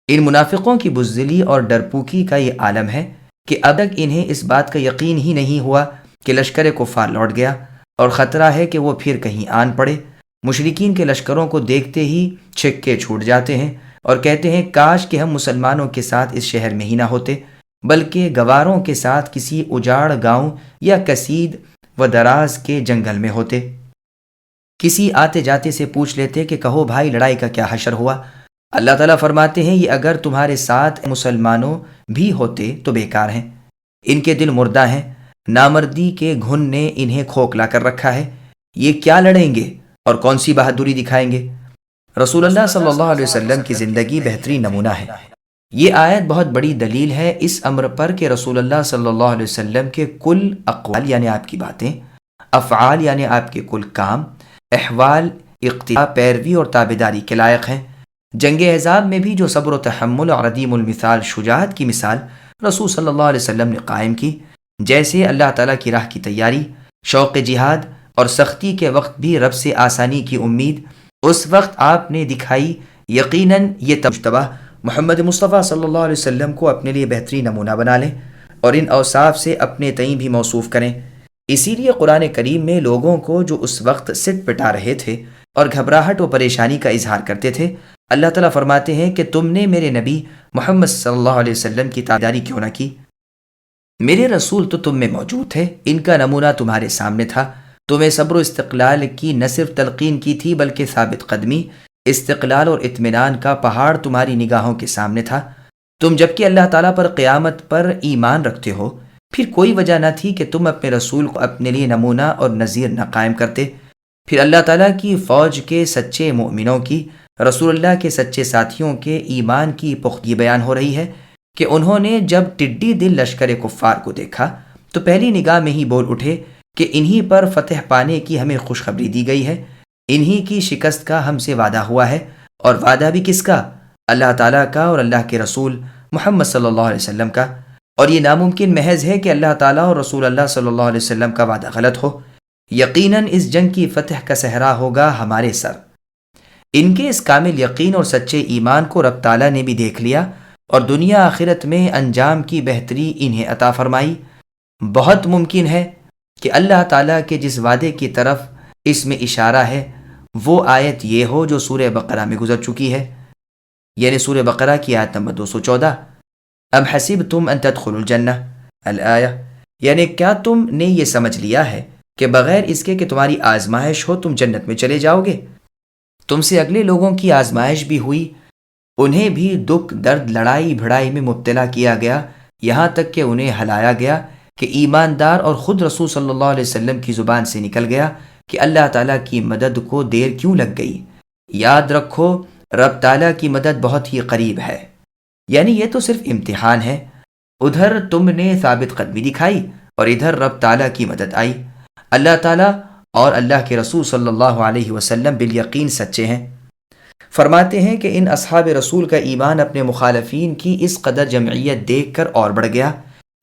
ان منافقوں کی بزدلی اور ڈرپوکی کا یہ عالم ہے کہ اب تک انہیں اس بات کا یقین ہی نہیں ہوا کہ لشکر کفار لوٹ گیا، اور خطرہ ہے کہ وہ پھر کہیں آن پڑے۔ مشرکین کے لشکروں کو دیکھتے ہی چھکے چھوٹ جاتے ہیں اور کہتے ہیں کاش کہ ہم مسلمانوں کے ساتھ اس شہر میں ہی نہ ہوتے، بلکہ گواروں کے ساتھ کسی اجاڑ گاؤں یا کسید و دراز کے جنگل میں ہوتے۔ کسی آتے جاتے سے پوچھ لیتے کہ کہو بھائی لڑائی کا کیا حشر ہوا؟ اللہ تعالیٰ فرماتے ہیں یہ اگر تمہارے ساتھ مسلمانوں بھی ہوتے تو بیکار ہیں، ان کے دل مردہ ہیں، نامردی کے گھن نے انہیں کھوکھلا کر رکھا ہے، یہ کیا لڑیں گے اور کون سی بہادری دکھائیں گے؟ رسول اللہ صلی اللہ علیہ وسلم کی زندگی بہترین نمونہ ہے۔ یہ آیت بہت بڑی دلیل ہے اس امر پر کہ رسول اللہ صلی اللہ علیہ وسلم کے کل اقوال یعنی آپ کی باتیں، افعال یعنی آپ کے کل کام، احوال اقتداء، پیروی اور تابعداری کے لائق ہیں۔ جنگ احزاب میں بھی جو صبر و تحمل اور عدیم المثال شجاعت کی مثال رسول صلی اللہ علیہ وسلم نے قائم کی، جیسے اللہ تعالیٰ کی راہ کی تیاری، شوق جہاد اور سختی کے وقت بھی رب سے آسانی کی امید اس وقت آپ نے دکھائی، یقیناً یہ مجتبی محمد مصطفیٰ صلی اللہ علیہ وسلم کو اپنے لیے بہترین نمونہ بنا لیں اور ان اوصاف سے اپنے تئیں بھی موصوف کریں۔ اسی لیے قرآن کریم میں لوگوں کو جو اس وقت سٹ پٹا رہے تھے اور گھبراہٹ و پریشانی کا اظہار کرتے تھے، اللہ تعالیٰ فرماتے ہیں کہ تم نے میرے نبی محمد صلی اللہ علیہ وسلم کی تابعداری کیوں نہ کی؟ میرے رسول تو تم میں موجود تھے، ان کا نمونہ تمہارے سامنے تھا، تمہیں صبر و استقلال کی نہ صرف تلقین کی تھی بلکہ ثابت قدمی، استقلال اور اطمینان کا پہاڑ تمہاری نگاہوں کے سامنے تھا۔ تم جبکہ اللہ تعالیٰ پر قیامت پر ایمان رکھتے ہو، پھر کوئی وجہ نہ تھی کہ تم اپنے رسول کو اپنے لیے نمونہ اور نظیر نہ قائم کرتے۔ پھر اللہ تعالیٰ کی فوج کے سچے مومنوں کی، رسول اللہ کے سچے ساتھیوں کے ایمان کی پختگی بیان ہو رہی ہے کہ انہوں نے جب ٹڈی دل لشکر کفار کو دیکھا تو پہلی نگاہ میں ہی بول اٹھے کہ انہی پر فتح پانے کی ہمیں خوشخبری دی گئی ہے، انہی کی شکست کا ہم سے وعدہ ہوا ہے، اور وعدہ بھی کس کا؟ اللہ تعالیٰ کا اور اللہ کے رسول محمد صلی اللہ علیہ وسلم کا، اور یہ ناممکن محض ہے کہ اللہ تعالیٰ اور رسول اللہ صلی اللہ علیہ وسلم کا وعدہ غلط ہو۔ یقیناً اس جنگ کی فتح کا صحرا ہوگا ہمارے سر۔ ان کے اس کامل یقین اور سچے ایمان کو رب تعالیٰ نے بھی دیکھ لیا اور دنیا آخرت میں انجام کی بہتری انہیں عطا فرمائی۔ بہت ممکن ہے کہ اللہ تعالیٰ کے جس وعدے کی طرف اس میں اشارہ ہے وہ آیت یہ ہو جو سورہ بقرہ میں گزر چکی ہے، یعنی سورہ بقرہ کی آیت نمبر 214، ام حسبتم ان تدخلوا الجنہ الآیہ، یعنی کیا تم نے یہ سمجھ لیا ہے کہ بغیر اس کے کہ تمہاری آزمائش ہو تم جنت میں چلے جاؤ گے؟ تم سے اگلے لوگوں کی آزمائش بھی ہوئی، انہیں بھی دکھ درد لڑائی بھڑائی میں مبتلا کیا گیا، یہاں تک کہ انہیں ہلایا گیا کہ ایماندار اور خود رسول صلی اللہ علیہ وسلم کی زبان سے نکل گیا کہ اللہ تعالیٰ کی مدد کو دیر کیوں لگ گئی؟ یاد رکھو رب تعالیٰ کی مدد بہت ہی قریب ہے۔ یعنی یہ تو صرف امتحان ہے، ادھر تم نے ثابت قدمی دکھائی اور ادھر رب تعالیٰ کی مدد آئی۔ اللہ تعالیٰ اور اللہ کے رسول صلی اللہ علیہ وسلم بالیقین سچے ہیں۔ فرماتے ہیں کہ ان اصحاب رسول کا ایمان اپنے مخالفین کی اس قدر جمعیت دیکھ کر اور بڑھ گیا،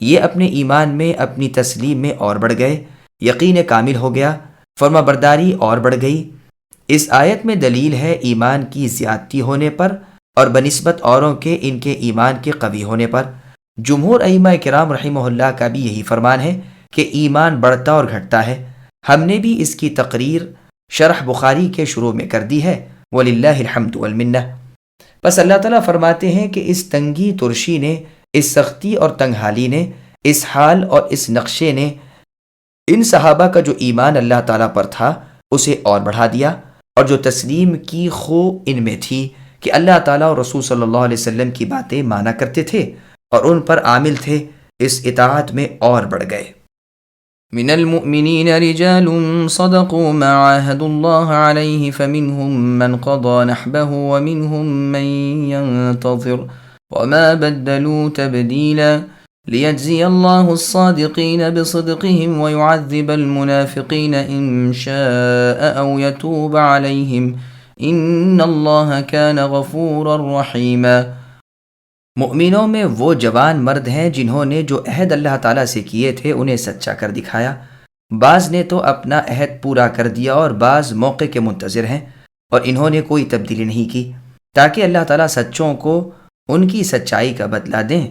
یہ اپنے ایمان میں اپنی تسلیم میں اور بڑھ گئے، یقین کامل ہو گیا، فرما برداری اور بڑھ گئی۔ اس آیت میں دلیل ہے ایمان کی زیادتی ہونے پر اور بنسبت اوروں کے ان کے ایمان کے قوی ہونے پر۔ جمہور ائمہ کرام رحمہ اللہ کا بھی یہی فرمان ہے کہ ایمان بڑھتا اور گھٹتا ہے۔ ہم نے بھی اس کی تقریر شرح بخاری کے شروع میں کر دی ہے، وَلِلَّهِ الْحَمْدُ وَالْمِنَّةُ۔ بس اللہ تعالیٰ فرماتے ہیں کہ اس تنگی ترشی نے، اس سختی اور تنگ حالی نے، اس حال اور اس نقشے نے ان صحابہ کا جو ایمان اللہ تعالیٰ پر تھا اسے اور بڑھا دیا، اور جو تسلیم کی خو ان میں تھی کہ اللہ تعالیٰ اور رسول صلی اللہ علیہ وسلم کی باتیں مانا کرتے تھے اور ان پر عامل تھے، اس اطاعت میں اور بڑھ گئے۔ من المؤمنين رجال صدقوا ما عاهدوا الله عليه فمنهم من قضى نحبه ومنهم من ينتظر وما بدلوا تبديلا ليجزي الله الصادقين بصدقهم ويعذب المنافقين إن شاء أو يتوب عليهم إن الله كان غفورا رحيما۔ مؤمنوں میں وہ جوان مرد ہیں جنہوں نے جو عہد اللہ تعالیٰ سے کیے تھے انہیں سچا کر دکھایا، بعض نے تو اپنا عہد پورا کر دیا اور بعض موقع کے منتظر ہیں، اور انہوں نے کوئی تبدیلی نہیں کی، تاکہ اللہ تعالیٰ سچوں کو ان کی سچائی کا بدلہ دیں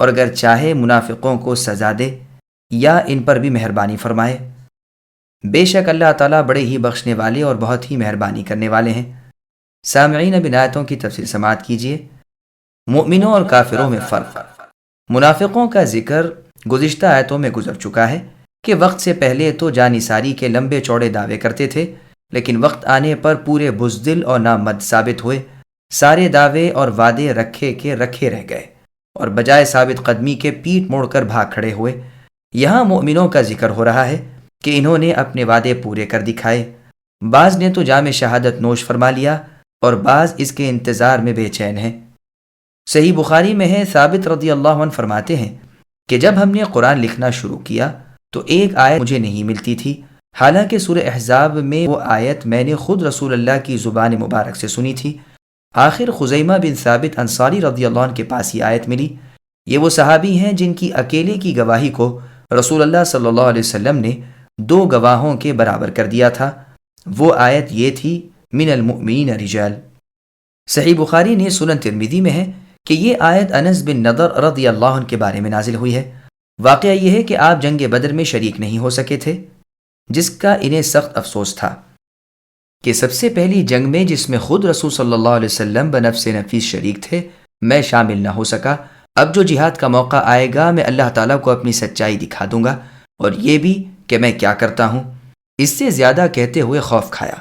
اور اگر چاہے منافقوں کو سزا دے یا ان پر بھی مہربانی فرمائے۔ بے شک اللہ تعالیٰ بڑے ہی بخشنے والے اور بہت ہی مہربانی کرنے والے ہیں۔ سامعین، اب ان آیتوں کی تفصیل سماعت کیجیے۔ مؤمنوں اور کافروں میں فرق۔ منافقوں کا ذکر گزشتہ آیتوں میں گزر چکا ہے کہ وقت سے پہلے تو جانثاری کے لمبے چوڑے دعوے کرتے تھے، لیکن وقت آنے پر پورے بزدل اور نامرد ثابت ہوئے، سارے دعوے اور وعدے رکھے کے رکھے رہ گئے اور بجائے ثابت قدمی کے پیٹ موڑ کر بھاگ کھڑے ہوئے۔ یہاں مؤمنوں کا ذکر ہو رہا ہے کہ انہوں نے اپنے وعدے پورے کر دکھائے، بعض نے تو جام شہادت نوش فرما لیا اور بعض اس کے انتظار میں بے چین ہیں۔ صحیح بخاری میں ہے، ثابت رضی اللہ عنہ فرماتے ہیں کہ جب ہم نے قرآن لکھنا شروع کیا تو ایک آیت مجھے نہیں ملتی تھی، حالانکہ سورہ احزاب میں وہ آیت میں نے خود رسول اللہ کی زبان مبارک سے سنی تھی۔ آخر خزیمہ بن ثابت انصاری رضی اللہ عنہ کے پاس یہ آیت ملی۔ یہ وہ صحابی ہیں جن کی اکیلے کی گواہی کو رسول اللہ صلی اللہ علیہ وسلم نے 2 گواہوں کے برابر کر دیا تھا۔ وہ آیت یہ تھی، من المؤمنین رجال۔ صحیح بخاری نے سنن ترمذی میں ہے کہ یہ آیت انس بن نضر رضی اللہ عنہ کے بارے میں نازل ہوئی ہے۔ واقعہ یہ ہے کہ آپ جنگ بدر میں شریک نہیں ہو سکے تھے، جس کا انہیں سخت افسوس تھا کہ سب سے پہلی جنگ میں جس میں خود رسول صلی اللہ علیہ وسلم بنفس نفیس شریک تھے، میں شامل نہ ہو سکا۔ اب جو جہاد کا موقع آئے گا میں اللہ تعالیٰ کو اپنی سچائی دکھا دوں گا، اور یہ بھی کہ میں کیا کرتا ہوں۔ اس سے زیادہ کہتے ہوئے خوف کھایا۔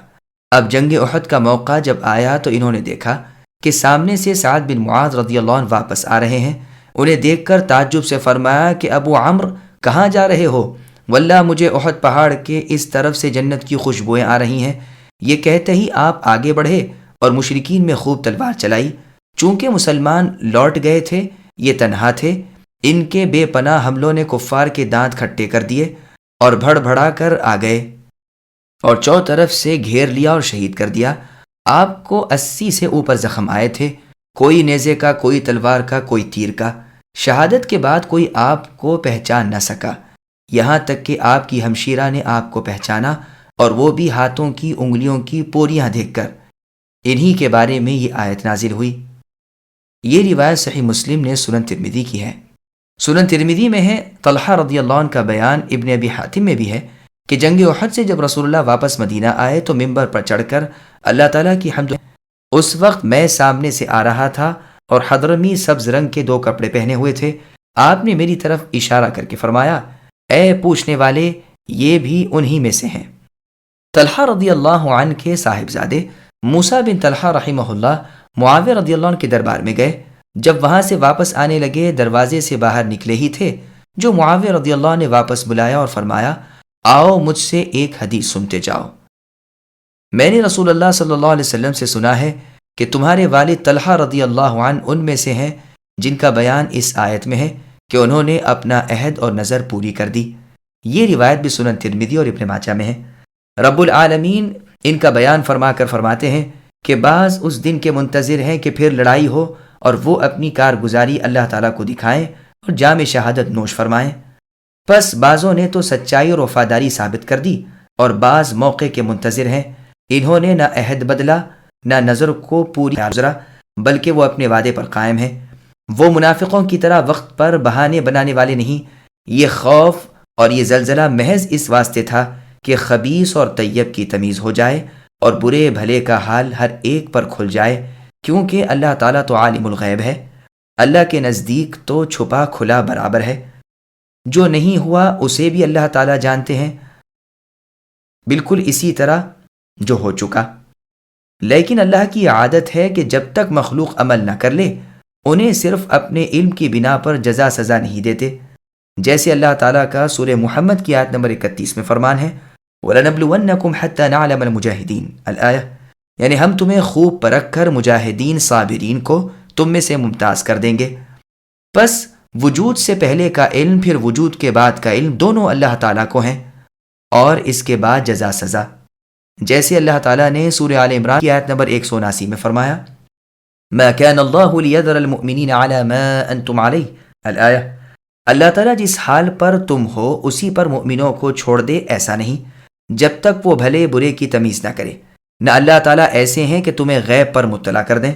اب جنگ احد کا موقع جب آیا تو انہوں نے دیکھا کہ سامنے سے سعد بن معاذ رضی اللہ عنہ واپس آ رہے ہیں۔ انہیں دیکھ کر تعجب سے فرمایا کہ ابو عمرو کہاں جا رہے ہو؟ واللہ مجھے احد پہاڑ کے اس طرف سے جنت کی خوشبوئیں آ رہی ہیں۔ یہ کہتے ہی آپ آگے بڑھے اور مشرکین میں خوب تلوار چلائی۔ چونکہ مسلمان لوٹ گئے تھے، یہ تنہا تھے، ان کے بے پناہ حملوں نے کفار کے دانت کھٹے کر دیے اور بھڑ بھڑا کر آ گئے اور چوطرف سے گھیر لیا اور شہید کر دیا۔ آپ کو 80 سے اوپر زخم آئے تھے، کوئی نیزے کا، کوئی تلوار کا، کوئی تیر کا۔ شہادت کے بعد کوئی آپ کو پہچان نہ سکا، یہاں تک کہ آپ کی ہمشیرہ نے آپ کو پہچانا، اور وہ بھی ہاتھوں کی انگلیوں کی پوریاں دیکھ کر۔ انہی کے بارے میں یہ آیت نازل ہوئی۔ یہ روایت صحیح مسلم نے سنن ترمذی کی ہے۔ سنن ترمذی میں ہے، طلحہ رضی اللہ عنہ کا بیان ابن ابی حاتم میں بھی ہے کہ جنگ احد سے جب رسول اللہ واپس مدینہ آئے تو ممبر پر چڑھ کر اللہ تعالیٰ کی حمد۔ اس وقت میں سامنے سے آ رہا تھا اور حضرمی سبز رنگ کے 2 کپڑے پہنے ہوئے تھے۔ آپ نے میری طرف اشارہ کر کے فرمایا، اے پوچھنے والے، یہ بھی انہی میں سے ہیں۔ طلحہ رضی اللہ عنہ کے صاحبزادے موسیٰ بن طلحہ رحمہ اللہ معاویہ رضی اللہ عنہ کے دربار میں گئے۔ جب وہاں سے واپس آنے لگے، دروازے سے باہر نکلے ہی تھے جو معاویہ رضی اللہ عنہ نے واپس بلایا اور فرمایا، آؤ مجھ سے ایک حدیث سنتے جاؤ۔ میں نے رسول اللہ صلی اللہ علیہ وسلم سے سنا ہے کہ تمہارے والد طلحہ رضی اللہ عنہ ان میں سے ہیں جن کا بیان اس آیت میں ہے کہ انہوں نے اپنا عہد اور نظر پوری کر دی۔ یہ روایت بھی سنن ترمذی اور ابن ماجہ میں ہے۔ رب العالمین ان کا بیان فرما کر فرماتے ہیں کہ بعض اس دن کے منتظر ہیں کہ پھر لڑائی ہو اور وہ اپنی کارگزاری اللہ تعالیٰ کو دکھائیں اور جام شہادت نوش فرمائیں۔ پس بعضوں نے تو سچائی اور وفاداری ثابت کر دی اور بعض موقع کے منتظر ہیں، انہوں نے نہ عہد بدلا نہ نظر کو پوری گزرا، بلکہ وہ اپنے وعدے پر قائم ہیں۔ وہ منافقوں کی طرح وقت پر بہانے بنانے والے نہیں۔ یہ خوف اور یہ زلزلہ محض اس واسطے تھا کہ خبیث اور طیب کی تمیز ہو جائے اور برے بھلے کا حال ہر ایک پر کھل جائے، کیونکہ اللہ تعالیٰ تو عالم الغیب ہے، اللہ کے نزدیک تو چھپا کھلا برابر ہے، جو نہیں ہوا اسے بھی اللہ تعالیٰ جانتے ہیں، بالکل اسی طرح جو ہو چکا۔ لیکن اللہ کی عادت ہے کہ جب تک مخلوق عمل نہ کر لے انہیں صرف اپنے علم کی بنا پر جزا سزا نہیں دیتے، جیسے اللہ تعالیٰ کا سورہ محمد کی آیت نمبر 31 میں فرمان ہے، وَلَنَبْلُوَنَّكُمْ حَتَّى نَعْلَمَ الْمُجَاهِدِينَ الآیہ، یعنی ہم تمہیں خوب پرکھ کر مجاہدین صابرین کو تم میں سے ممتاز کر دیں گے۔ پس وجود سے پہلے کا علم پھر وجود کے بعد کا علم دونوں اللہ تعالیٰ کو ہیں، اور اس کے بعد جزا سزا، جیسے اللہ تعالیٰ نے سورہ آل عمران کی آیت نمبر 179 میں فرمایا، ما كان اللہ لیذر المؤمنین علی ما انتم علیہ الآیہ، اللہ تعالیٰ جس حال پر تم ہو اسی پر مؤمنوں کو چھوڑ دے ایسا نہیں، جب تک وہ بھلے برے کی تمیز نہ کرے، نہ اللہ تعالیٰ ایسے ہیں کہ تمہیں غیب پر مطلع کر دیں۔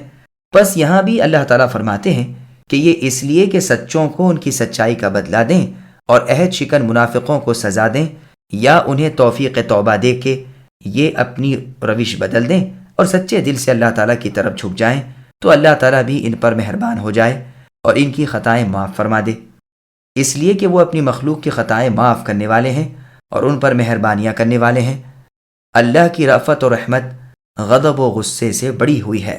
پس یہاں بھی اللہ تعالیٰ فرماتے ہیں کہ یہ اس لیے کہ سچوں کو ان کی سچائی کا بدلہ دیں اور عہد شکن منافقوں کو سزا دیں، یا انہیں توفیق توبہ دے کے یہ اپنی روش بدل دیں اور سچے دل سے اللہ تعالیٰ کی طرف جھک جائیں، تو اللہ تعالیٰ بھی ان پر مہربان ہو جائے اور ان کی خطائیں معاف فرما دے، اس لیے کہ وہ اپنی مخلوق کی خطائیں معاف کرنے والے ہیں اور ان پر مہربانیاں کرنے والے ہیں۔ اللہ کی رأفت اور رحمت غضب و غصے سے بڑی ہوئی ہے۔